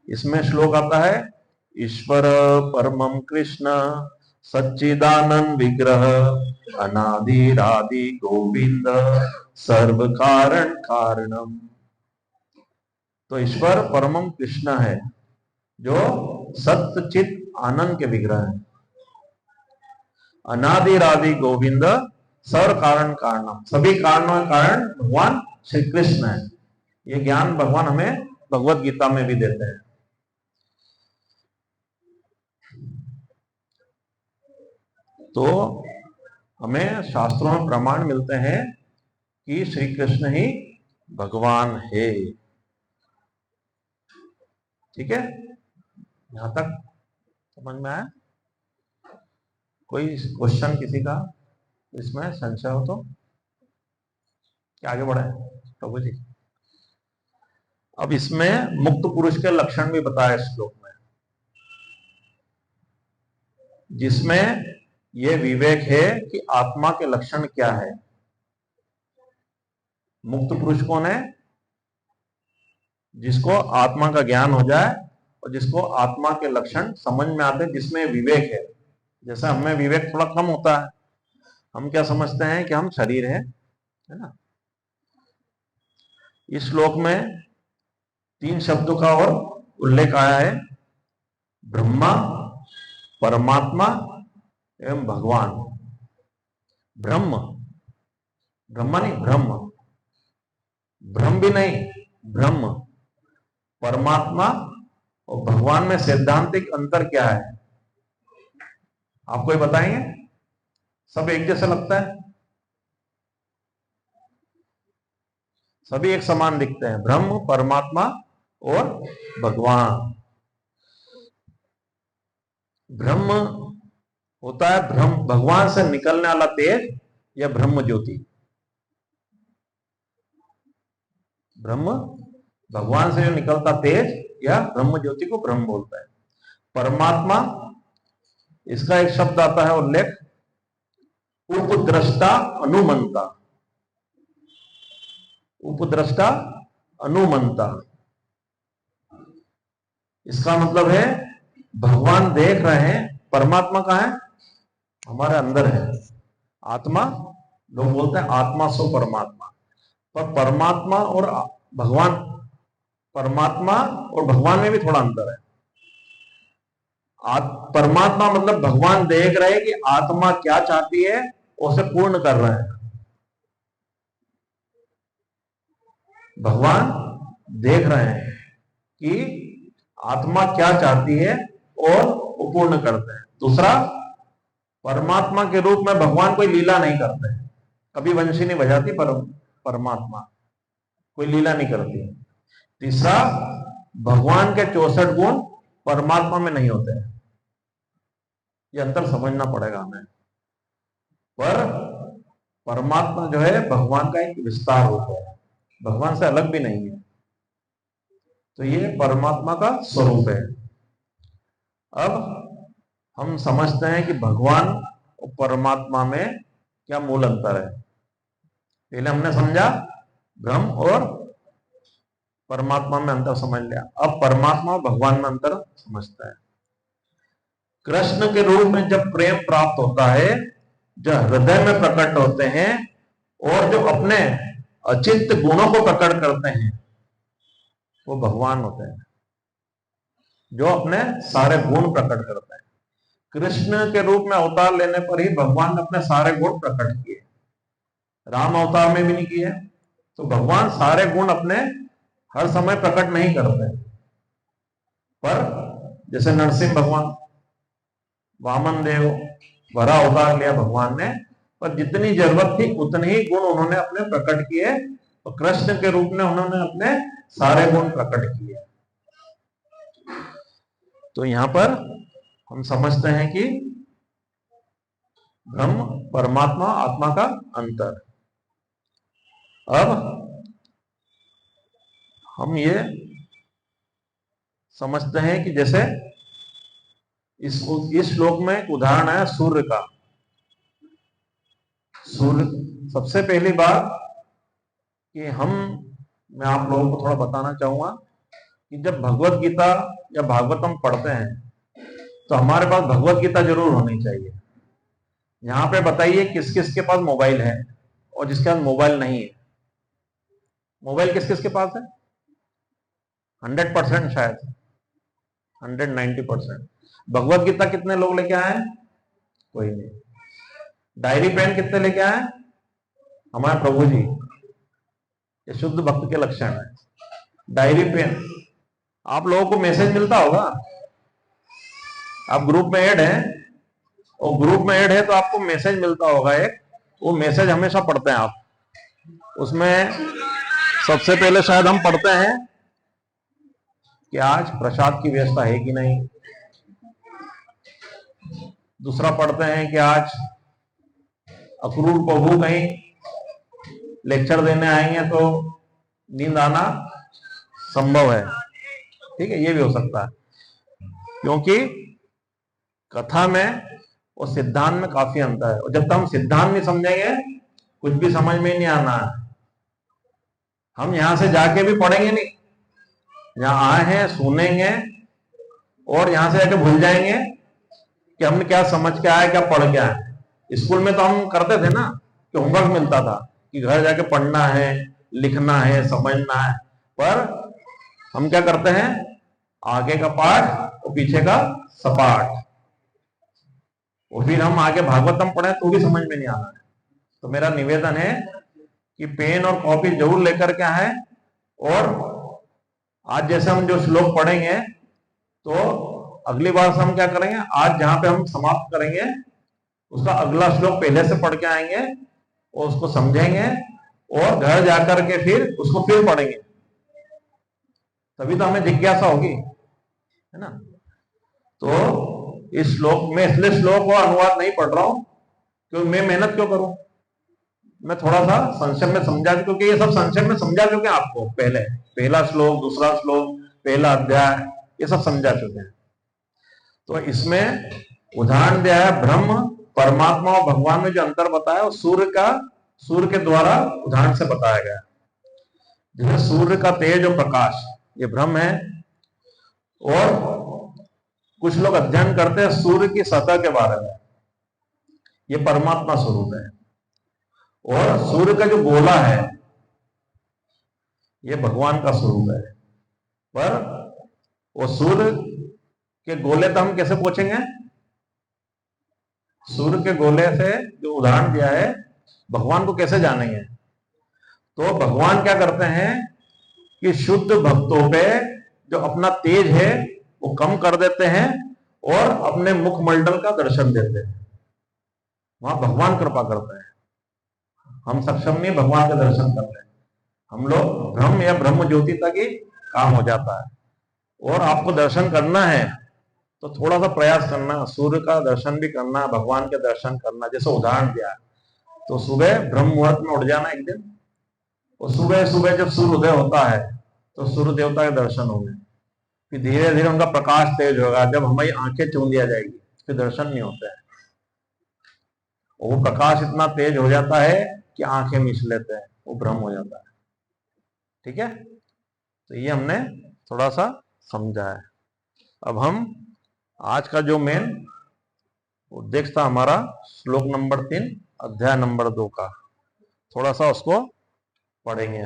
इसमें श्लोक आता है, ईश्वर परमं कृष्ण सच्चिदानंद विग्रह अनादिरादि गोविंद सर्व कारण कारणम। तो ईश्वर परमं कृष्ण है जो सत्य चित आनंद के विग्रह है। अनादिरादि गोविंद सर्व कारण कारणम, सभी कारणों का कारण भगवान श्री कृष्ण है। ये ज्ञान भगवान हमें भगवत गीता में भी देते हैं। तो हमें शास्त्रों में प्रमाण मिलते हैं कि श्री कृष्ण ही भगवान है। ठीक है, यहां तक समझ में आया? कोई क्वेश्चन किसी का इसमें संशय हो तो क्या आगे बढ़े प्रभु जी? अब इसमें मुक्त पुरुष के लक्षण भी बताया श्लोक में, जिसमें यह विवेक है कि आत्मा के लक्षण क्या है। मुक्त पुरुष कौन है? जिसको आत्मा का ज्ञान हो जाए और जिसको आत्मा के लक्षण समझ में आते हैं, जिसमें विवेक है। जैसे हमें विवेक थोड़ा कम होता है, हम क्या समझते हैं कि हम शरीर है ना। इस श्लोक में 3 शब्दों का और उल्लेख आया है, ब्रह्मा, परमात्मा एवं भगवान। ब्रह्म, ब्रह्मा नहीं, ब्रह्म, ब्रह्म भी नहीं, ब्रह्म, परमात्मा और भगवान में सैद्धांतिक अंतर क्या है? आपको ये बताएंगे? सब एक जैसा लगता है, सभी एक समान दिखते हैं, ब्रह्म, परमात्मा और भगवान। ब्रह्म होता है ब्रह्म, भगवान से निकलने वाला तेज या ब्रह्म ज्योति। ब्रह्म भगवान से जो निकलता तेज या ब्रह्म ज्योति को ब्रह्म बोलता है। परमात्मा, इसका एक शब्द आता है उल्लेख, उपद्रष्टा अनुमंता। उपद्रष्टा अनुमंता, इसका मतलब है भगवान देख रहे हैं। परमात्मा कहां है? हमारे अंदर है। आत्मा, लोग बोलते हैं आत्मा सो परमात्मा, पर परमात्मा और भगवान, परमात्मा और भगवान में भी थोड़ा अंतर है। परमात्मा मतलब भगवान देख रहे हैं कि आत्मा क्या चाहती है और उसे पूर्ण कर रहे हैं। भगवान देख रहे हैं कि आत्मा क्या चाहती है और वो पूर्ण करते हैं। दूसरा, परमात्मा के रूप में भगवान कोई लीला नहीं करते, कभी वंशी नहीं बजाती, परमात्मा कोई लीला नहीं करती। तीसरा, भगवान के 64 गुण परमात्मा में नहीं होते हैं। ये अंतर समझना पड़ेगा हमें। पर परमात्मा जो है भगवान का एक विस्तार रूप है, भगवान से अलग भी नहीं है। तो ये परमात्मा का स्वरूप है। अब हम समझते हैं कि भगवान और परमात्मा में क्या मूल अंतर है। पहले हमने समझा ब्रह्म और परमात्मा में अंतर समझ लिया, अब परमात्मा और भगवान में अंतर समझते हैं। कृष्ण के रूप में जब प्रेम प्राप्त होता है, जो हृदय में प्रकट होते हैं और जो अपने अचिंत गुणों को प्रकट करते हैं, वो भगवान होते हैं, जो अपने सारे गुण प्रकट करते हैं। कृष्ण के रूप में अवतार लेने पर ही भगवान ने अपने सारे गुण प्रकट किए, राम अवतार में भी नहीं किए। तो भगवान सारे गुण अपने हर समय प्रकट नहीं करते, पर जैसे नरसिंह भगवान, वामन देव, बड़ा अवतार लिया भगवान ने, पर जितनी जरूरत थी उतने ही गुण उन्होंने अपने प्रकट किए, और कृष्ण के रूप में उन्होंने अपने सारे गुण प्रकट किए। तो यहां पर हम समझते हैं कि ब्रह्म, परमात्मा, आत्मा का अंतर। अब हम ये समझते हैं कि जैसे इस श्लोक में एक उदाहरण है सूर्य का। सूर्य, सबसे पहली बात कि मैं आप लोगों को थोड़ा बताना चाहूंगा कि जब भगवत गीता या भागवतम पढ़ते हैं तो हमारे पास भगवत गीता जरूर होनी चाहिए। यहां पे बताइए किस किस के पास मोबाइल है और जिसके पास मोबाइल नहीं है। मोबाइल किस किस के पास है? 100% शायद, 190%। भगवत गीता कितने लोग लेके आए? कोई नहीं। डायरी पेन कितने लेके आए? हमारे प्रभु जी। ये शुद्ध भक्त के लक्षण है। डायरी पेन, आप लोगों को मैसेज मिलता होगा, आप ग्रुप में ऐड हैं, और ग्रुप में ऐड है तो आपको मैसेज मिलता होगा एक, वो मैसेज हमेशा पढ़ते हैं आप। उसमें सबसे पहले शायद हम पढ़ते हैं कि आज प्रसाद की व्यवस्था है कि नहीं। दूसरा पढ़ते हैं कि आज अक्रूर प्रभु कहीं लेक्चर देने आएंगे तो नींद आना संभव है। ठीक है, ये भी हो सकता है, क्योंकि कथा में और सिद्धांत में काफी अंतर है, और जब तक हम सिद्धांत नहीं समझेंगे कुछ भी समझ में नहीं आना है। हम यहां से जाके भी पढ़ेंगे नहीं, यहां आए हैं सुनेंगे और यहां से जाके भूल जाएंगे कि हमने क्या समझ के आया, क्या पढ़ के आया। स्कूल में तो हम करते थे ना कि होमवर्क मिलता था कि घर जाके पढ़ना है, लिखना है, समझना है, पर हम क्या करते हैं, आगे का पाठ और पीछे का सपाट। और फिर हम आगे भागवतम पढ़े तो भी समझ में नहीं आना है। तो मेरा निवेदन है कि पेन और कॉपी जरूर लेकर के आए, और आज जैसे हम जो श्लोक पढ़ेंगे तो अगली बार से हम क्या करेंगे, आज जहां पे हम समाप्त करेंगे उसका अगला श्लोक पहले से पढ़ के आएंगे और उसको समझेंगे, और घर जाकर के फिर उसको फिर पढ़ेंगे, तभी तो हमें जिज्ञासा होगी, है ना। तो इस श्लोक में, इसलिए श्लोक को अनुवाद नहीं पढ़ रहा हूं, क्योंकि मैं मेहनत क्यों करूं, मैं थोड़ा सा संक्षेप में समझा, क्योंकि ये सब संक्षेप में समझा चुके हैं आपको पहले। पहला श्लोक, दूसरा श्लोक, पहला अध्याय, ये सब समझा चुके हैं। तो इसमें उदाहरण दिया है ब्रह्म, परमात्मा और भगवान में जो अंतर बताया वो सूर्य के द्वारा उदाहरण से बताया गया। जैसे सूर्य का तेज और प्रकाश, ये ब्रह्म है, और कुछ लोग अध्ययन करते हैं सूर्य की सतह के बारे में ये परमात्मा स्वरूप है। और सूर्य का जो गोला है ये भगवान का स्वरूप है। पर वो सूर्य के गोले तो हम कैसे पूछेंगे? सूर्य के गोले से जो उदाहरण दिया है, भगवान को कैसे जानेंगे? तो भगवान क्या करते हैं कि शुद्ध भक्तों पे जो अपना तेज है वो कम कर देते हैं और अपने मुखमंडल का दर्शन देते हैं। वहां भगवान कृपा करते हैं। हम सक्षम नहीं भगवान का दर्शन कर ले, हम लोग ब्रह्म या ब्रह्म ज्योति तक ही काम हो जाता है। और आपको दर्शन करना है तो थोड़ा सा प्रयास करना, सूर्य का दर्शन भी करना, भगवान के दर्शन करना। जैसे उदाहरण दिया तो सुबह ब्रह्म मुहूर्त में उठ जाना एक दिन, और सुबह सुबह जब सूर्योदय होता है तो सूर्य देवता के दर्शन होंगे। फिर धीरे धीरे उनका प्रकाश तेज होगा, जब हमारी आंखें चूंद दिया जाएगी फिर दर्शन नहीं होते हैं। वो प्रकाश इतना तेज हो जाता है कि आंखें मिच लेते हैं, वो भ्रम हो जाता है। ठीक है, तो ये हमने थोड़ा सा समझा है। अब हम आज का जो मेन उद्देश्य था हमारा श्लोक नंबर 3 अध्याय नंबर 2 का, थोड़ा सा उसको पढ़ेंगे।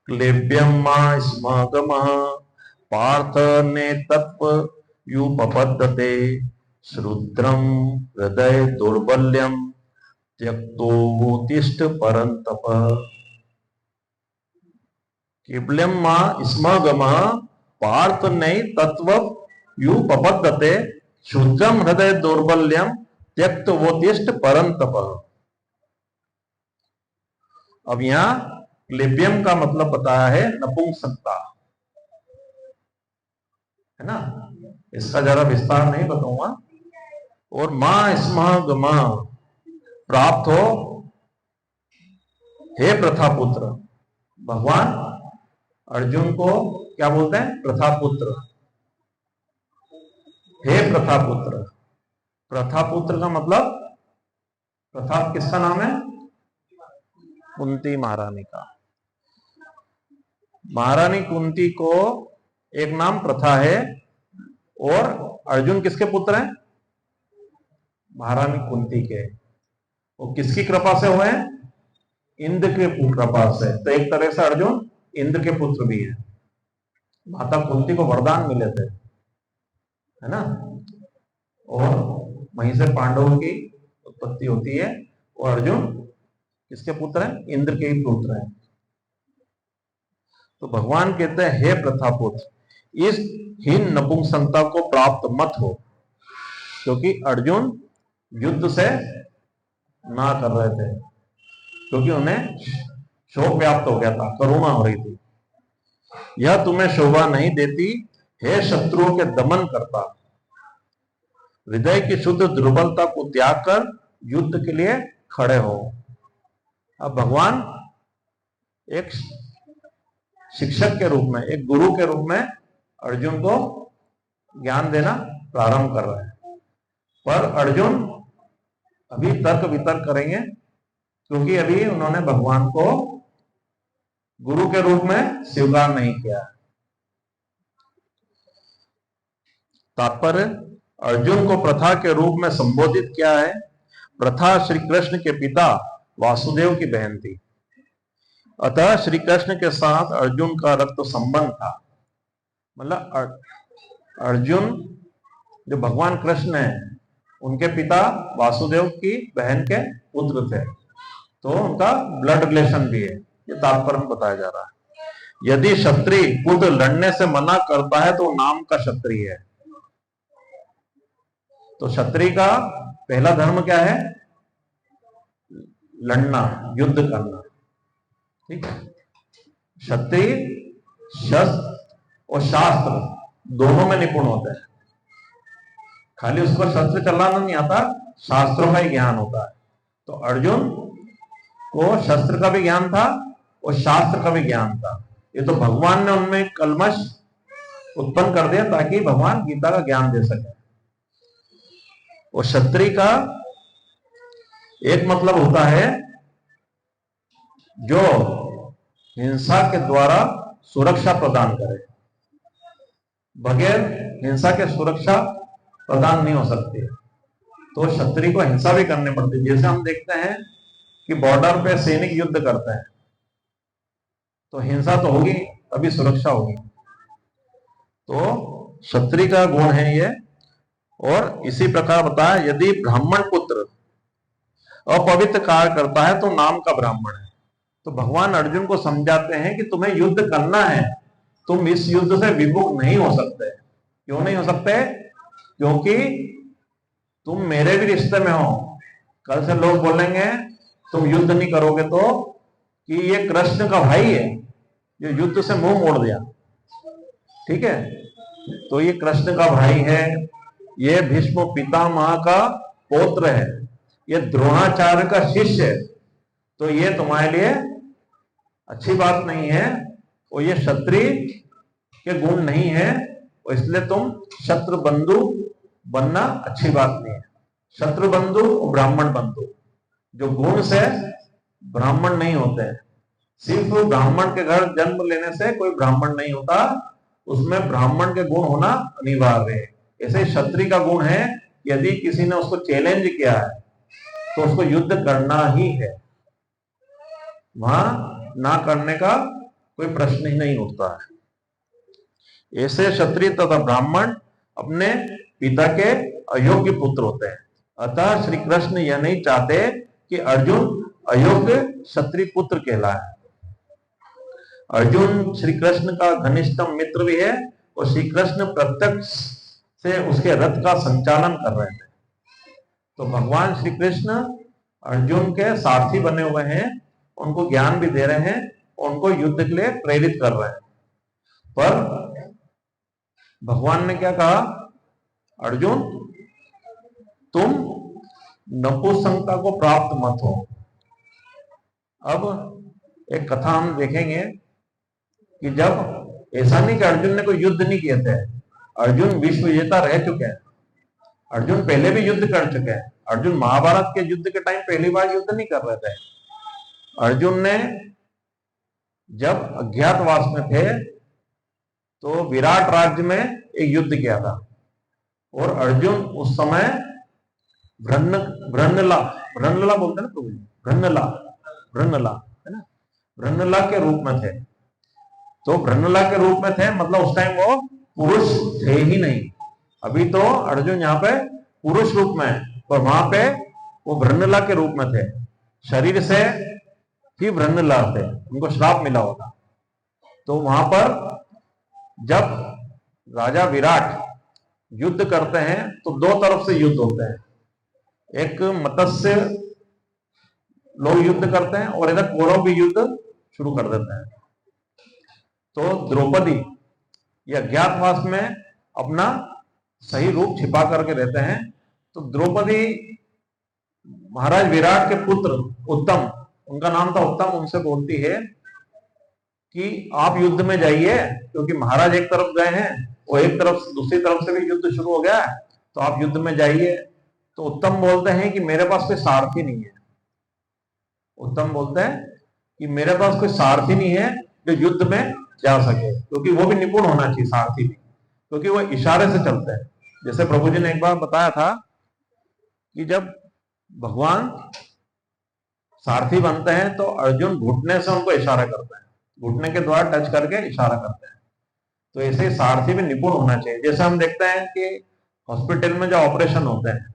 क्लेब्यम स्मगमः पार्थ ने तत्व युपपद्यते श्रुद्रम हृदय दौर्बल्यम त्यक्तोत्तिष्ठ परंतप। केवल्यम स्मगमः पार्थ ने तत्व युपपद्यते शुद्रम हृदय दौर्बल्यम त्यक्तोत्तिष्ठ परंतप। अब यहां क्लेब्यम का मतलब बताया है नपुंसकता, है ना। इसका जरा विस्तार नहीं बताऊंगा। और मां स्मगम प्राप्त हो, हे प्रथापुत्र। भगवान अर्जुन को क्या बोलते हैं? प्रथापुत्र। हे प्रथापुत्र। प्रथापुत्र का मतलब, प्रथा किसका नाम है? कुंती महारानी का। महारानी कुंती को एक नाम प्रथा है। और अर्जुन किसके पुत्र हैं? महारानी कुंती के। वो किसकी कृपा से हुए हैं? इंद्र के कृपा से। तो एक तरह से अर्जुन इंद्र के पुत्र भी हैं। माता कुंती को वरदान मिले थे, है ना। और वहीं से पांडवों की उत्पत्ति होती है। और अर्जुन किसके पुत्र हैं? इंद्र के ही पुत्र हैं। तो भगवान कहते हैं, हे प्रथापुत्र, इस हीन नपुंसकता को प्राप्त मत हो। क्योंकि अर्जुन युद्ध से ना कर रहे थे, क्योंकि उन्हें शोक व्याप्त हो गया था, करुणा हो रही थी। यह तुम्हें शोभा नहीं देती, हे शत्रुओं के दमन करता। हृदय की शुद्ध दुर्बलता को त्याग कर युद्ध के लिए खड़े हो। अब भगवान एक शिक्षक के रूप में, एक गुरु के रूप में अर्जुन को ज्ञान देना प्रारंभ कर रहे हैं। पर अर्जुन अभी तर्क वितर्क करेंगे, क्योंकि अभी उन्होंने भगवान को गुरु के रूप में स्वीकार नहीं किया। तात्पर्य, अर्जुन को प्रथा के रूप में संबोधित किया है। प्रथा श्री कृष्ण के पिता वासुदेव की बहन थी। अतः श्री कृष्ण के साथ अर्जुन का रक्त संबंध था। मतलब अर्जुन जो भगवान कृष्ण है, उनके पिता वासुदेव की बहन के पुत्र थे, तो उनका ब्लड रिलेशन भी है। ये तात्पर्य में बताया जा रहा है। यदि क्षत्रिय पुत्र लड़ने से मना करता है तो नाम का क्षत्रिय है। तो क्षत्रिय का पहला धर्म क्या है? लड़ना, युद्ध करना। ठीक है। क्षत्रिय शस्त्र और शास्त्र दोनों में निपुण होते हैं। खाली उसको शस्त्र चलाना नहीं आता, शास्त्रों का ही ज्ञान होता है। तो अर्जुन को शस्त्र का भी ज्ञान था और शास्त्र का भी ज्ञान था। ये तो भगवान ने उनमें कलमश उत्पन्न कर दिया ताकि भगवान गीता का ज्ञान दे सके। और क्षत्रिय का एक मतलब होता है जो हिंसा के द्वारा सुरक्षा प्रदान करे। बगैर हिंसा के सुरक्षा प्रदान नहीं हो सकती है। तो क्षत्रिय को हिंसा भी करनी पड़ती है। जैसे हम देखते हैं कि बॉर्डर पे सैनिक युद्ध करते हैं तो हिंसा तो होगी, तभी सुरक्षा होगी। तो क्षत्रिय का गुण है ये। और इसी प्रकार बताया, यदि ब्राह्मण पुत्र अपवित्र कार्य करता है तो नाम का ब्राह्मण है। तो भगवान अर्जुन को समझाते हैं कि तुम्हें युद्ध करना है, तुम इस युद्ध से विमुख नहीं हो सकते। क्यों नहीं हो सकते? क्योंकि तुम मेरे भी रिश्ते में हो। कल से लोग बोलेंगे तुम युद्ध नहीं करोगे तो कि ये कृष्ण का भाई है जो युद्ध से मुंह मोड़ दिया। ठीक है, तो ये कृष्ण का भाई है, ये भीष्म पितामह का पौत्र है, ये द्रोणाचार्य का शिष्य है। तो ये तुम्हारे लिए अच्छी बात नहीं है और ये क्षत्रिय के गुण नहीं है, और इसलिए तुम शत्रु बंधु बनना अच्छी बात नहीं है। शत्रु बंधु और ब्राह्मण बंधु जो गुण से ब्राह्मण नहीं होते हैं। सिर्फ ब्राह्मण के घर जन्म लेने से कोई ब्राह्मण नहीं होता, उसमें ब्राह्मण के गुण होना अनिवार्य है। ऐसे क्षत्रिय का गुण है, यदि किसी ने उसको चैलेंज किया है तो उसको युद्ध करना ही है, वहां ना करने का कोई प्रश्न ही नहीं उठता है। ऐसे क्षत्रिय तथा ब्राह्मण अपने पिता के अयोग्य पुत्र होते हैं। अतः श्री कृष्ण यह नहीं चाहते कि अर्जुन अयोग्य क्षत्रिय पुत्र कहलाए। अर्जुन श्री कृष्ण का घनिष्ठतम मित्र भी है और श्री कृष्ण प्रत्यक्ष से उसके रथ का संचालन कर रहे थे। तो भगवान श्री कृष्ण अर्जुन के सारथी बने हुए हैं, उनको ज्ञान भी दे रहे हैं और उनको युद्ध के लिए प्रेरित कर रहे हैं। पर भगवान ने क्या कहा? अर्जुन तुम नपुंसकता को प्राप्त मत हो। अब एक कथा हम देखेंगे कि जब ऐसा नहीं कि अर्जुन ने कोई युद्ध नहीं किए थे, अर्जुन विश्व विजेता रह चुके हैं, अर्जुन पहले भी युद्ध कर चुके हैं। अर्जुन महाभारत के युद्ध के टाइम पहली बार युद्ध नहीं कर रहे थे। अर्जुन ने जब अज्ञातवास में थे तो विराट राज्य में एक युद्ध किया था और अर्जुन उस समय भ्रन्नला बोलते हैं ना प्रभु जी, भ्रन्नला है ना, भ्रन्नला के रूप में थे। तो भ्रन्नला के रूप में थे मतलब उस टाइम वो पुरुष थे ही नहीं। अभी तो अर्जुन यहाँ पे पुरुष रूप में है, पर वहां पे वो भ्रन्नला के रूप में थे। शरीर से ही भ्रन्नला थे, उनको श्राप मिला होगा। तो वहां पर जब राजा विराट युद्ध करते हैं तो दो तरफ से युद्ध होते हैं। एक मत्स्य लोग युद्ध करते हैं और इधर कौरव भी युद्ध शुरू कर देते हैं। तो द्रौपदी ये अज्ञातवास में अपना सही रूप छिपा करके रहते हैं। तो द्रौपदी महाराज विराट के पुत्र उत्तम, उनका नाम था उत्तम, उनसे बोलती है कि आप युद्ध में जाइए, क्योंकि महाराज एक तरफ गए हैं और एक तरफ दूसरी तरफ से भी युद्ध शुरू हो गया है, तो आप युद्ध में जाइए। तो उत्तम बोलते हैं कि मेरे पास कोई सारथी नहीं है। उत्तम बोलते हैं कि मेरे पास कोई सारथी नहीं है जो युद्ध में जा सके, क्योंकि वो भी निपुण होना चाहिए सारथी भी, क्योंकि वो इशारे से चलते हैं। जैसे प्रभु जी ने एक बार बताया था कि जब भगवान सारथी बनते हैं तो अर्जुन घुटने से उनको इशारा करते हैं, घुटने के द्वारा टच करके इशारा करते हैं। तो ऐसे सारथी भी निपुण होना चाहिए। जैसे हम देखते हैं कि हॉस्पिटल में जो ऑपरेशन होते हैं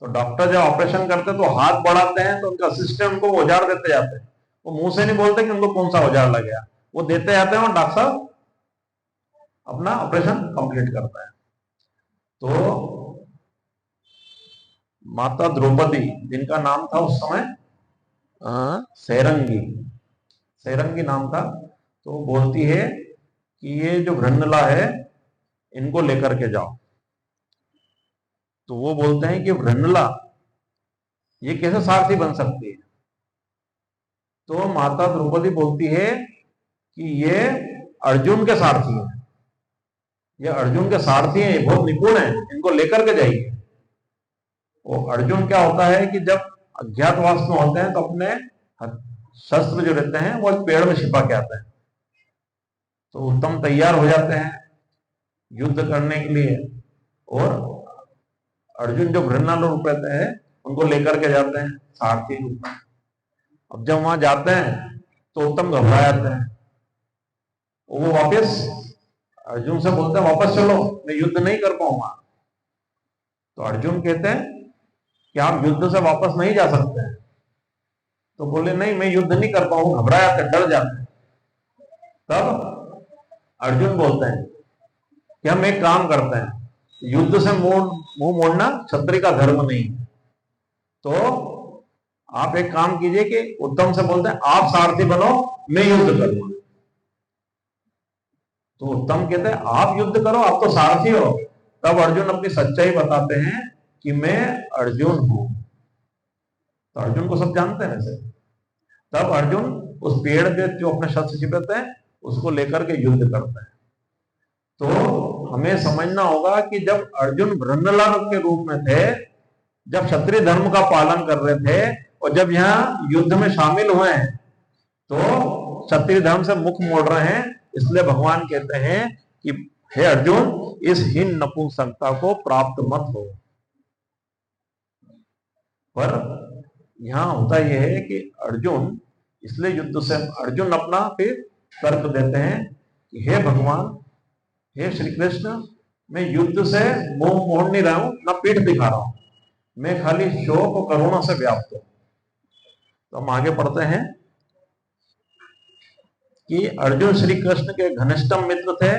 तो डॉक्टर जब ऑपरेशन करते हैं तो हाथ बढ़ाते हैं तो उनका असिस्टेंट उनको औजार देते जाते हैं। वो मुंह से नहीं बोलते कि उनको कौन सा औजार लग गया, वो देते जाते हैं और डॉक्टर साहब अपना ऑपरेशन कंप्लीट करता है। तो माता द्रौपदी, जिनका नाम था उस समय सैरंगी नाम था, तो बोलती है कि ये जो भ्रन्नला है इनको लेकर के जाओ। तो वो बोलते हैं कि भ्रन्नला ये कैसे सारथी बन सकती है? तो माता द्रौपदी बोलती है कि ये अर्जुन के सारथी है, ये अर्जुन के सारथी हैं, ये बहुत निपुण है, इनको लेकर के जाइए। और अर्जुन क्या होता है कि जब अज्ञातवास में होते हैं तो अपने शस्त्र जो रहते हैं वो एक पेड़ में छिपा के आते हैं। तो उत्तम तैयार हो जाते हैं युद्ध करने के लिए और अर्जुन जो घृणा रूप रहते हैं उनको लेकर के जाते हैं सारथी रूप में। अब जब वहां जाते हैं तो उत्तम घबरा जाते हैं, वो वापस अर्जुन से बोलते हैं वापस चलो, मैं युद्ध नहीं कर पाऊंगा। तो अर्जुन कहते हैं कि आप युद्ध से वापस नहीं जा सकते हैं। तो बोले नहीं, मैं युद्ध नहीं कर पाऊंगा, घबरा जाते, डर जाते हैं। तब अर्जुन बोलते हैं कि हम एक काम करते हैं, युद्ध से मुंह मोड़ना क्षत्रिय का धर्म नहीं है। तो आप एक काम कीजिए कि उत्तम से बोलते हैं आप सारथी बनो, मैं युद्ध करूंगा। तो उत्तम कहते हैं आप युद्ध करो, आप तो सारथी हो। तब अर्जुन अपनी सच्चाई बताते हैं कि मैं अर्जुन हूं। तो अर्जुन को सब जानते हैं वैसे। तब अर्जुन उस पेड़ के जो अपने शस्त्र छिपाते हैं उसको लेकर के युद्ध करते हैं। तो हमें समझना होगा कि जब अर्जुन ब्रह्मलाल के रूप में थे, जब क्षत्रिय धर्म का पालन कर रहे थे और जब यहाँ युद्ध में शामिल हुए हैं तो क्षत्रिय धर्म से मुख मोड़ रहे हैं। इसलिए भगवान कहते हैं कि हे अर्जुन, इस हीन नपुंसकता को प्राप्त मत हो। पर यहां होता यह है कि अर्जुन इसलिए युद्ध से अर्जुन अपना फिर तर्क देते हैं कि हे भगवान, हे श्री कृष्ण, मैं युद्ध से मुंह मोड़ नहीं रहा हूं, ना पीठ दिखा रहा हूं, मैं खाली शोक और करुणा से व्याप्त हूं। तो हम आगे पढ़ते हैं कि अर्जुन श्री कृष्ण के घनिष्ठतम मित्र थे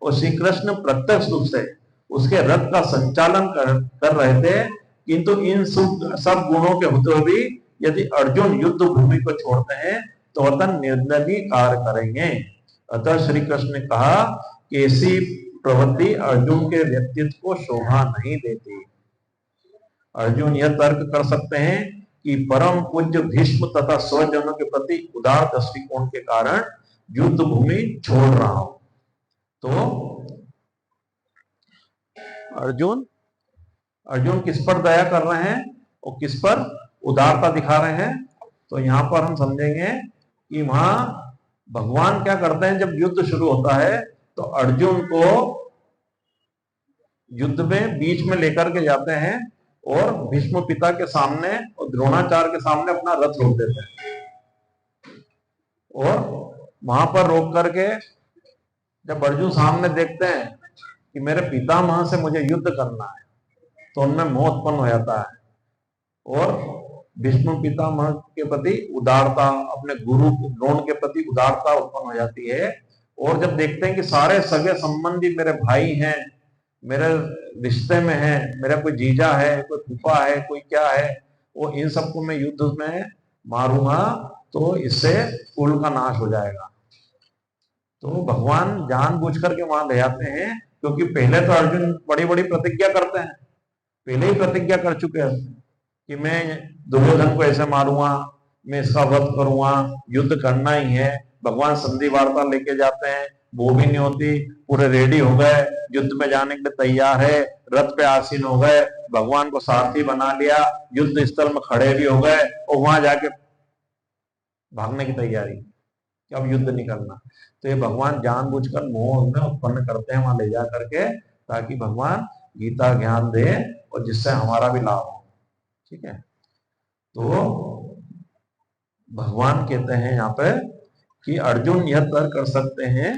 और श्री कृष्ण प्रत्यक्ष रूप से उसके रथ का संचालन कर रहे थे। किंतु इन सब गुणों के होते हुए भी यदि अर्जुन युद्ध भूमि को छोड़ते हैं तो वतन निर्दयी कार्य करेंगे। अतः श्री कृष्ण ने कहा कि ऐसी प्रवृत्ति अर्जुन के व्यक्तित्व को शोभा नहीं देती। अर्जुन यह तर्क कर सकते हैं कि परम पूज्य भीष्म तथा स्वजनों के प्रति उदार दृष्टिकोण के कारण युद्ध भूमि छोड़ रहा हूं। तो अर्जुन किस पर दया कर रहे हैं और किस पर उदारता दिखा रहे हैं? तो यहां पर हम समझेंगे कि वहां भगवान क्या करते हैं, जब युद्ध शुरू होता है तो अर्जुन को युद्ध में बीच में लेकर के जाते हैं और भीष्म पिता के सामने और द्रोणाचार्य के सामने अपना रथ रोक देते हैं। और वहां पर रोक करके जब अर्जुन सामने देखते हैं कि मेरे पितामह से मुझे युद्ध करना है, तो उनमें मोह उत्पन्न हो जाता है और भीष्म पितामह के प्रति उदारता, अपने गुरु द्रोण के प्रति उदारता उत्पन्न हो जाती है। और जब देखते हैं कि सारे सगे संबंधी मेरे भाई हैं, मेरे रिश्ते में है, मेरा कोई जीजा है, कोई फूफा है, कोई क्या है, वो इन सबको मैं युद्ध में मारूंगा तो इससे कुल का नाश हो जाएगा। तो भगवान जानबूझ करके वहां ले जाते हैं, क्योंकि पहले तो अर्जुन बड़ी बड़ी प्रतिज्ञा करते हैं, पहले ही प्रतिज्ञा कर चुके हैं कि मैं दुर्योधन को ऐसे मारूंगा, मैं इसका वध करूंगा, युद्ध करना ही है। भगवान संधि वार्ता लेके जाते हैं, वो भी नहीं होती, पूरे रेडी हो गए, युद्ध में जाने के लिए तैयार है, रथ पे आसीन हो गए, भगवान को सारथी बना लिया, युद्ध स्थल में खड़े भी हो गए और वहां जाके भागने की तैयारी कि अब युद्ध नहीं करना। तो ये भगवान जानबूझकर मोह में उत्पन्न करते हैं वहां ले जा करके, ताकि भगवान गीता ज्ञान दे और जिससे हमारा भी लाभ हो। ठीक है, तो भगवान कहते हैं यहाँ पे कि अर्जुन यह तर्क कर सकते हैं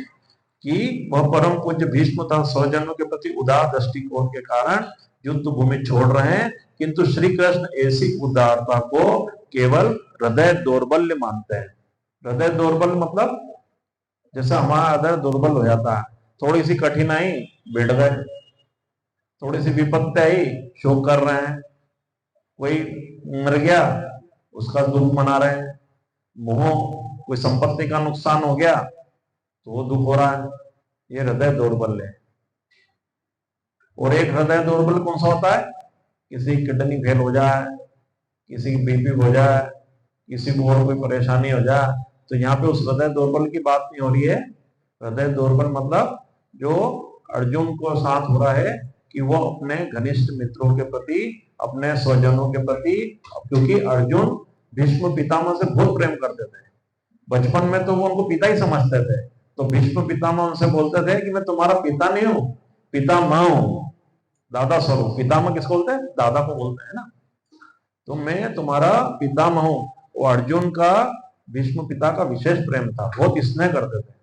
कि वह परम पूज्य भीष्म तथा स्वजनों के प्रति उदार दृष्टिकोण के कारण युद्ध भूमि छोड़ रहे हैं, किंतु श्री कृष्ण ऐसी उदारता को केवल हृदय दौर्बल्य मानते हैं। हृदय दौर्बल्य मतलब जैसे हमारा हृदय दुर्बल हो जाता है, थोड़ी सी कठिनाई बैठ गए, थोड़ी सी विपत्ति आई शोक कर रहे हैं, कोई मर गया उसका दुख मना रहे हैं, मोह कोई संपत्ति का नुकसान हो गया तो वो दुख हो रहा है। ये हृदय दौर्बल्य है। और एक हृदय दौर्बल्य कौन सा होता है, किसी की किडनी फेल हो जाए, किसी की बीपी हो जाए, किसी को और कोई परेशानी हो जाए, तो यहाँ पे उस हृदय दौर्बल्य की बात नहीं हो रही है। हृदय दौर्बल्य मतलब जो अर्जुन को साथ हो रहा है कि वो अपने घनिष्ठ मित्रों के प्रति, अपने स्वजनों के प्रति, क्योंकि अर्जुन भीष्म पितामह से बहुत प्रेम करते थे, बचपन में तो वो उनको पिता ही समझते थे, तो भीष्म पितामह उनसे बोलते थे कि मैं तुम्हारा पिता नहीं हूं, पितामह हूं। दादा स्वरूप, पितामह किसको बोलते हैं? दादा को बोलते हैं ना। तो मैं तुम्हारा पितामह हूं। वो अर्जुन का भीष्म पिता का विशेष प्रेम था, बहुत स्नेह करते थे।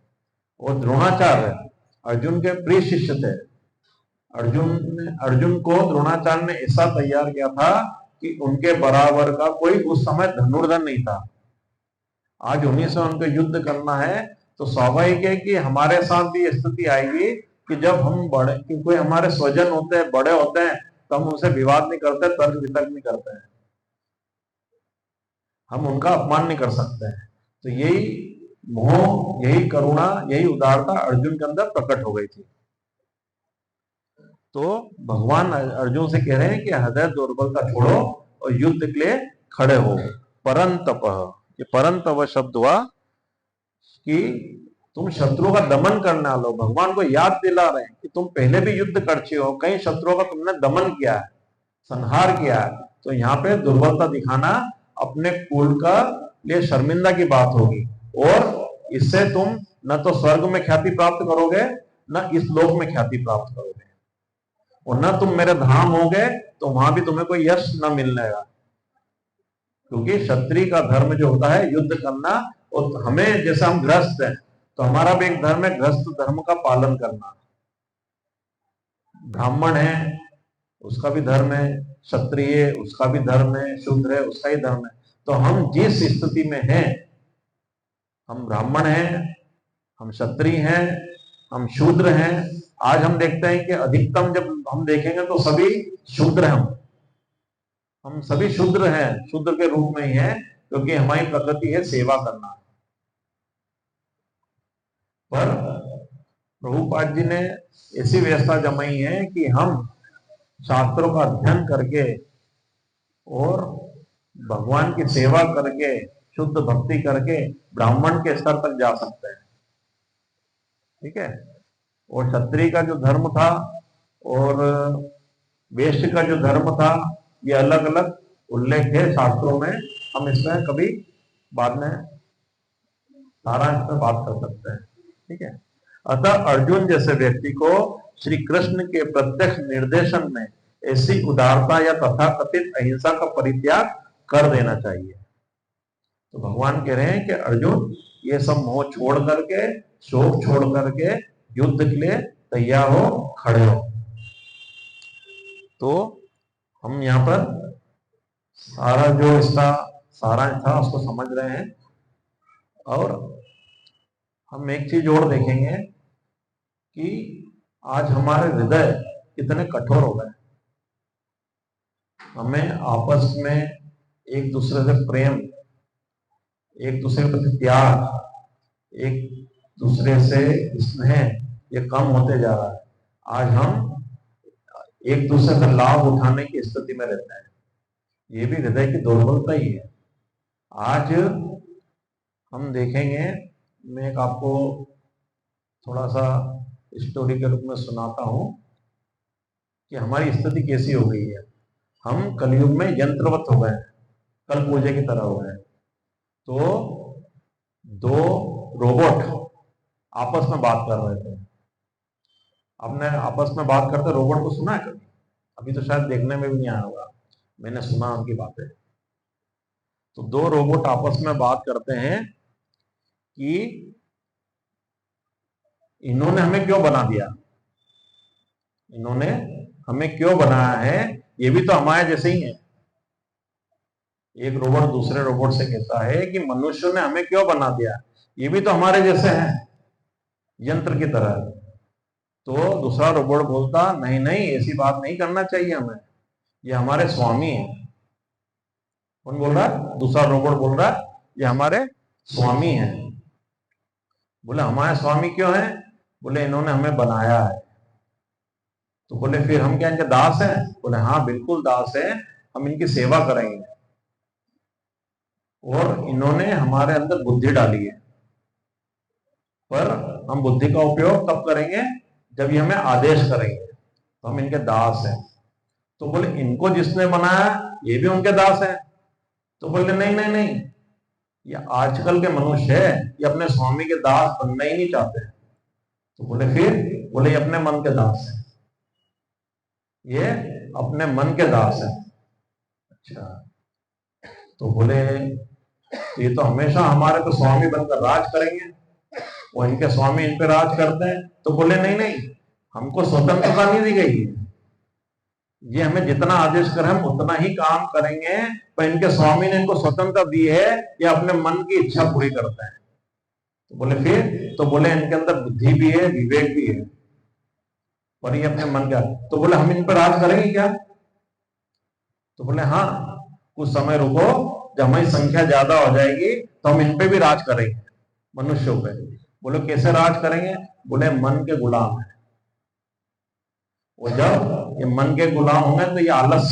वो द्रोणाचार्य अर्जुन के प्रिय शिष्य थे। अर्जुन को द्रोणाचार्य ने ऐसा तैयार किया था कि उनके बराबर का कोई उस समय धनुर्धर नहीं था। आज उन्हीं से उनको युद्ध करना है, तो स्वाभाविक है कि हमारे साथ भी स्थिति आएगी कि जब हम बड़े, कि कोई हमारे स्वजन होते हैं, बड़े होते हैं, तो हम उनसे विवाद नहीं करते, तर्क वितर्क नहीं करते हैं, हम उनका अपमान नहीं कर सकते हैं। तो यही मोह, यही करुणा, यही उदारता अर्जुन के अंदर प्रकट हो गई थी। तो भगवान अर्जुन से कह रहे हैं कि हृदय दुर्बलता छोड़ो और युद्ध के लिए खड़े हो। परंतप, ये परंतप शब्द हुआ कि तुम शत्रुओं का दमन करने वाले हो। भगवान को याद दिला रहे हैं कि तुम पहले भी युद्ध कर चुके हो, कई शत्रुओं का तुमने दमन किया है, संहार किया है। तो यहाँ पे दुर्बलता दिखाना अपने कुल का लिए शर्मिंदा की बात होगी, और इससे तुम न तो स्वर्ग में ख्याति प्राप्त करोगे, न इस लोक में ख्याति प्राप्त करोगे, और न तुम मेरे धाम होगे तो वहां भी तुम्हें कोई यश न मिलने का। क्योंकि क्षत्रिय का धर्म जो होता है युद्ध करना, और हमें जैसे हम गृहस्थ हैं तो हमारा भी एक धर्म है गृहस्थ धर्म का पालन करना। ब्राह्मण है उसका भी धर्म है, क्षत्रिय उसका भी धर्म है, शूद्र है उसका ही धर्म है। तो हम जिस स्थिति में हैं, हम ब्राह्मण हैं, हम क्षत्रिय हैं, हम शूद्र हैं। आज हम देखते हैं कि अधिकतम जब हम देखेंगे तो सभी शूद्र हैं, हम सभी शूद्र हैं, शूद्र के रूप में ही हैं, क्योंकि हमारी प्रकृति है सेवा करना। पर प्रभुपाद जी ने ऐसी व्यवस्था जमाई है कि हम शास्त्रों का अध्ययन करके और भगवान की सेवा करके, शुद्ध भक्ति करके ब्राह्मण के स्तर तक जा सकते हैं। ठीक है। और क्षत्रिय का जो धर्म था और वैश्य का जो धर्म था, ये अलग अलग उल्लेख है शास्त्रों में। हम इसमें कभी बाद में सारांश में बात कर सकते हैं। ठीक है। अतः अर्जुन जैसे व्यक्ति को श्री कृष्ण के प्रत्यक्ष निर्देशन में ऐसी उदारता या तथाकथित अहिंसा का परित्याग कर देना चाहिए। तो भगवान कह रहे हैं कि अर्जुन ये सब मोह छोड़ करके, शोक छोड़ करके युद्ध के लिए तैयार हो, खड़े हो। तो हम यहाँ पर सारा जो इसका सारांश था उसको समझ रहे हैं, और हम एक चीज और देखेंगे कि आज हमारे हृदय कितने कठोर हो गए। हमें आपस में एक दूसरे से प्रेम, एक दूसरे के प्रति त्याग, एक दूसरे से स्नेह ये कम होते जा रहा है। आज हम एक दूसरे का लाभ उठाने की स्थिति में रहते हैं। ये भी हृदय की दुर्बलता ही है। आज हम देखेंगे, मैं एक आपको थोड़ा सा स्टोरी के रूप में सुनाता हूं कि हमारी स्थिति कैसी हो गई है। हम कलयुग में यंत्रवत हो गए, कल पूजे की तरह हो गए। तो दो रोबोट आपस में बात कर रहे थे। आपने आपस में बात करते रोबोट को सुना है कभी? अभी तो शायद देखने में भी नहीं आया होगा, मैंने सुना उनकी बातें। तो दो रोबोट आपस में बात करते हैं कि इन्होंने हमें क्यों बना दिया, इन्होंने हमें क्यों बनाया है, ये भी तो हमारे जैसे ही है। एक रोबोट दूसरे रोबोट से कहता है कि मनुष्य ने हमें क्यों बना दिया, ये भी तो हमारे जैसे हैं, यंत्र की तरह। तो दूसरा रोबोट बोलता, नहीं नहीं ऐसी बात नहीं करना चाहिए हमें, ये हमारे स्वामी हैं। कौन बोल रहा है? दूसरा रोबोट बोल रहा है ये हमारे स्वामी हैं। बोले हमारे स्वामी क्यों हैं? बोले इन्होंने हमें बनाया है। तो बोले फिर हम क्या इनके दास हैं? बोले हाँ बिल्कुल दास हैं, हम इनकी सेवा करेंगे। और इन्होंने हमारे अंदर बुद्धि डाली है, पर हम बुद्धि का उपयोग तब करेंगे जब ये हमें आदेश करेंगे, तो हम इनके दास हैं। तो बोले इनको जिसने बनाया ये भी उनके दास है। तो बोले नहीं नहीं नहीं, ये आजकल के मनुष्य है, ये अपने स्वामी के दास बनना ही नहीं चाहते। तो बोले फिर? बोले ये अपने मन के दास है। ये अपने मन के दास है। अच्छा, तो बोले ये तो हमेशा हमारे तो स्वामी बनकर राज करेंगे, वो इनके स्वामी इन पे राज करते हैं। तो बोले नहीं नहीं, हमको स्वतंत्रता नहीं दी गई है, ये हमें जितना आदेश करें हम उतना ही काम करेंगे, पर इनके स्वामी ने इनको स्वतंत्रता दी है, ये अपने मन की इच्छा पूरी करते हैं। तो बोले फिर, तो बोले इनके अंदर बुद्धि भी है, विवेक भी है, और ये अपने मन का। तो बोले हम इन पर राज करेंगे क्या? तो बोले हाँ, कुछ समय रुको, जब हमारी संख्या ज्यादा हो जाएगी तो हम इन पे भी राज करेंगे, मनुष्यों पे। बोले कैसे राज करेंगे? बोले मन के गुलाम है वो, जब ये मन के गुलाम होंगे तो ये आलस,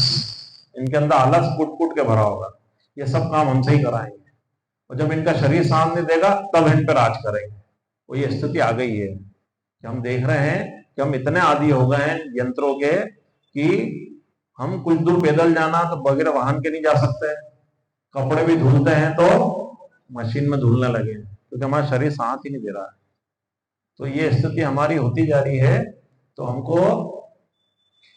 इनके अंदर आलस कुट कुट के भरा होगा, ये सब काम हमसे ही कराएंगे, और जब इनका शरीर साथ नहीं देगा तब इन पर राज करेंगे। वो ये स्थिति आ गई है कि हम देख रहे हैं कि हम इतने आदी हो गए हैं यंत्रों के कि हम कुछ दूर पैदल जाना तो बगैर वाहन के नहीं जा सकते, कपड़े भी धुलते हैं तो मशीन में धुलने लगे हैं, क्योंकि हमारा शरीर साथ ही नहीं दे रहा है। तो ये स्थिति हमारी होती जा रही है। तो हमको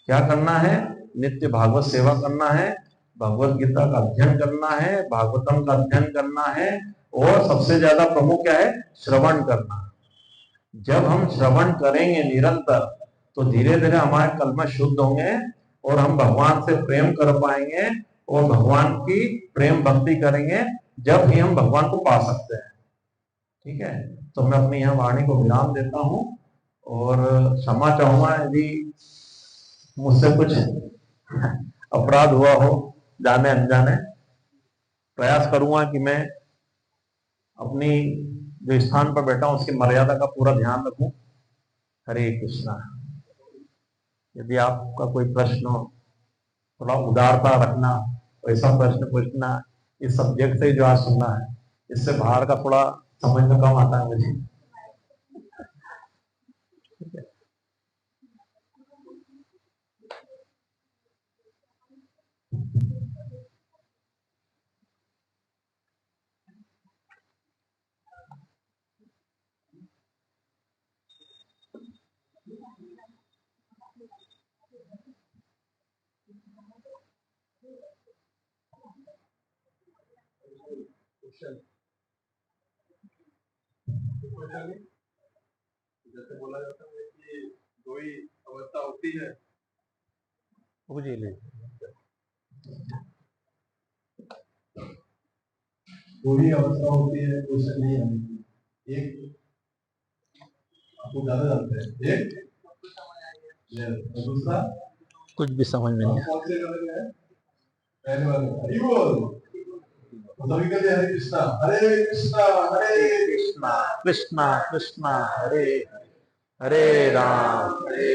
क्या करना है? नित्य भागवत सेवा करना है, भगवत गीता का अध्ययन करना है, भागवतम का अध्ययन करना है, और सबसे ज्यादा प्रमुख क्या है? श्रवण करना। जब हम श्रवण करेंगे निरंतर तो धीरे धीरे हमारे कलमश शुद्ध होंगे और हम भगवान से प्रेम कर पाएंगे, और भगवान की प्रेम भक्ति करेंगे, जब ही हम भगवान को पा सकते हैं। ठीक है, तो मैं अपनी यहाँ वाणी को विराम देता हूँ, और क्षमा चाहूंगा यदि मुझसे कुछ अपराध हुआ हो जाने अनजाने। प्रयास करूंगा कि मैं अपनी जो स्थान पर बैठा हूं उसकी मर्यादा का पूरा ध्यान रखूं। हरे कृष्णा। यदि आपका कोई प्रश्न हो, थोड़ा उदारता रखना, ऐसा प्रश्न पूछना, इस सब्जेक्ट से जो आज सुनना है, इससे बाहर का थोड़ा समझ में कम आता है मुझे। जैसे बोला जाता है कि दो ही अवस्था होती है, दो ही अवस्था होती है, क्वेश्चन नहीं है। एक आपको ज्यादा जानते हैं, एक दूसरा कुछ भी समझ में नहीं आया। पहले वाले हरि बोल, सभी कहते हरे कृष्णा हरे कृष्णा हरे कृष्णा कृष्णा कृष्णा हरे हरे राम हरे